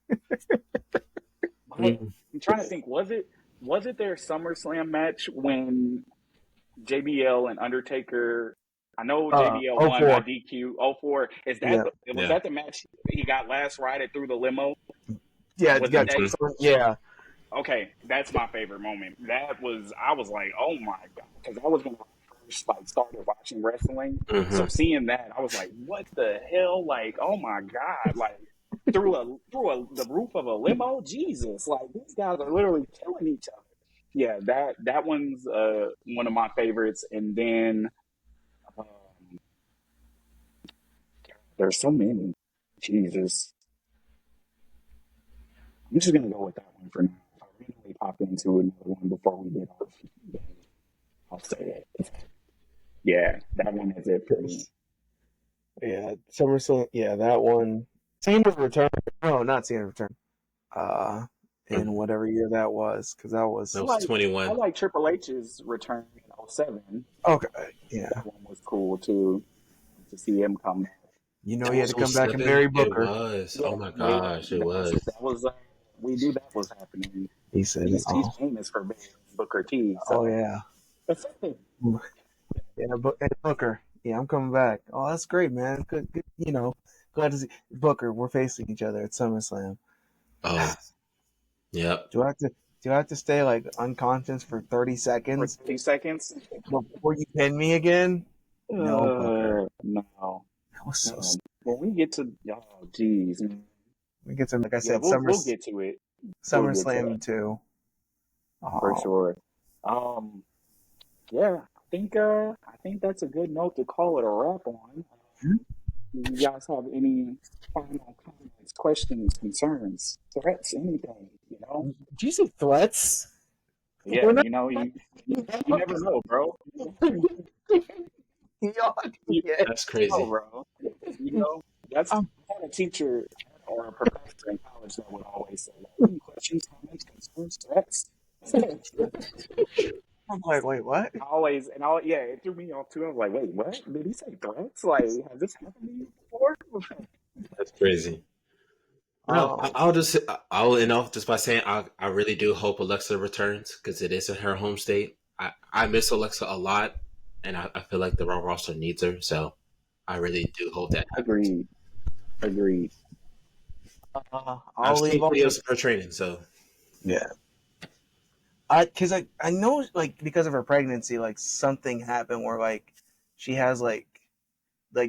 But I'm trying to think, was it their SummerSlam match when JBL and Undertaker? I know JBL Oh won by 04. DQ. Oh 04. Yeah, Was Yeah. that the match he got last ride through the limo? yeah, Was it got that? yeah. Okay, that's my favorite moment. I was like, oh my god, because I was when I first like started watching wrestling. Mm-hmm. So seeing that, I was like, what the hell? Like, oh my god, like the roof of a limo, Jesus! Like these guys are literally killing each other. Yeah, that one's one of my favorites. And then um, there's so many. Jesus, I'm just gonna go with that one for now. If I randomly pop into another one before we get off, then I'll say it. Yeah, that one is it for me. Yeah, SummerSlam. Yeah, that one. Cena's return. No, not Cena's return. Uh, in whatever year that was, because that That I was was like I 21. like Triple H's return in '07. okay. Yeah, That one was cool too to see him come back. he That had was to come back and '07. bury It Booker. was. Yeah, Oh my yeah, gosh, it was. that was we knew that was happening. He said, He's famous for being Booker T. oh So yeah, that's it. yeah, hey, Booker. Yeah, I'm coming back. Oh, that's great, man. Good, glad to see Booker. We're facing each other at SummerSlam. Oh, yep. Do I have to stay like unconscious for 30 For seconds 30 seconds. before you pin me again? No, Booker. No. That was so. When we get to geez, man. We get some, like I Yeah, said, we'll get to it. We'll get to SummerSlam it too. for Oh, sure. Um, yeah, I think that's a good note to call it a wrap on. You guys have any final comments, questions, concerns, threats, anything? did you say threats? Yeah, We're not. you never know, bro. You Yeah. That's never know, crazy. bro. You know, that's I'm, I had a teacher or a professor in college that would always say, like, any questions, comments, concerns, threats. I'm like, wait, what? Yeah, it threw me off too. I was like, wait, what? Did he say threats? Like, has this happened to you before? That's crazy. No, Um, I'll end off just by saying I really do hope Alexa returns because it is in her home state. I miss Alexa a lot, and I feel like the Raw roster needs her. So I really do hope that happens. Agreed. Agreed. I've I'll leave seen off with, videos of her training, so yeah. Because I know, like, because of her pregnancy, like, something happened where, like, she has, like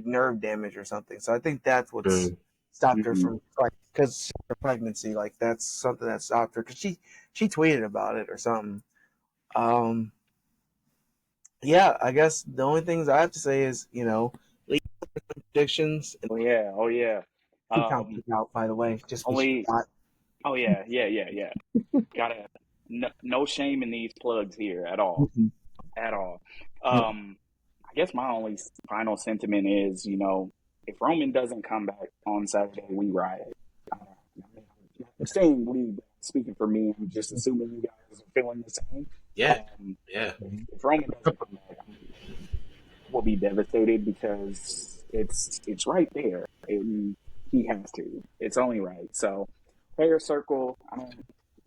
nerve damage or something. So I think that's what's mm, stopped her Mm-hmm. from, like, because her pregnancy, like, that's something that stopped her. Because she tweeted about it or something. Um, yeah, I guess the only things I have to say is, leave predictions and Oh yeah. Oh yeah. count Um. out, by the way, just in case you Only. forgot. Oh yeah. Yeah. Yeah. Yeah. Gotta. No shame in these plugs here at all. Mhm. at all. I guess my only final sentiment is, if Roman doesn't come back on Saturday, we riot. I'm saying we, speaking for me, I'm just assuming you guys are feeling the same. Yeah, Um, yeah. if Roman doesn't come back, we'll be devastated because it's right there. And he has to. It's only right. So, player circle.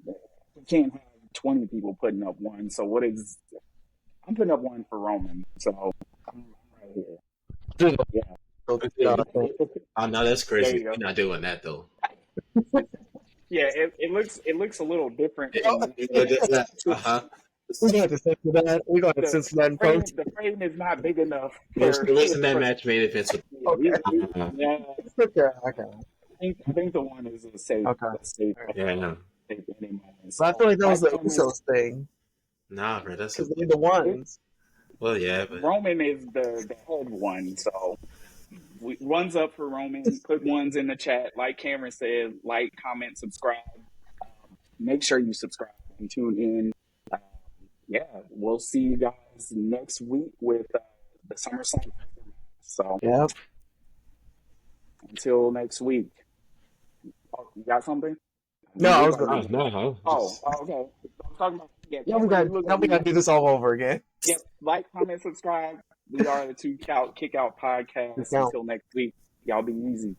We can't have 20 people putting up one. So I'm putting up one for Roman. So I'm right here. Yeah. Oh no, that's There crazy. you go. We're not doing that though. Yeah, it looks a little different from Uh huh. We got to censor that. We got to censor that in post. the frame is not big enough It for. wasn't that match made events with. Yeah, yeah. Okay. I think the one is a safe, Okay. safe Yeah, no. any moment. But I feel like that was the Roman Usos thing Nah, bro, that's because they're the ones. well, yeah, but Roman is the head one, so one's up for Roman. Put ones in the chat, like Cameron said. Like, comment, subscribe. Make sure you subscribe and tune in. Yeah, we'll see you guys next week with the SummerSlam aftermath. So Yep. until next week. Oh, you got something? No, I was gonna. oh no, Okay. I'm talking about Now we got to do this all over again. Yep. Like, comment, subscribe. We are the Two Kick Out Podcast. Count. Until next week, y'all be easy.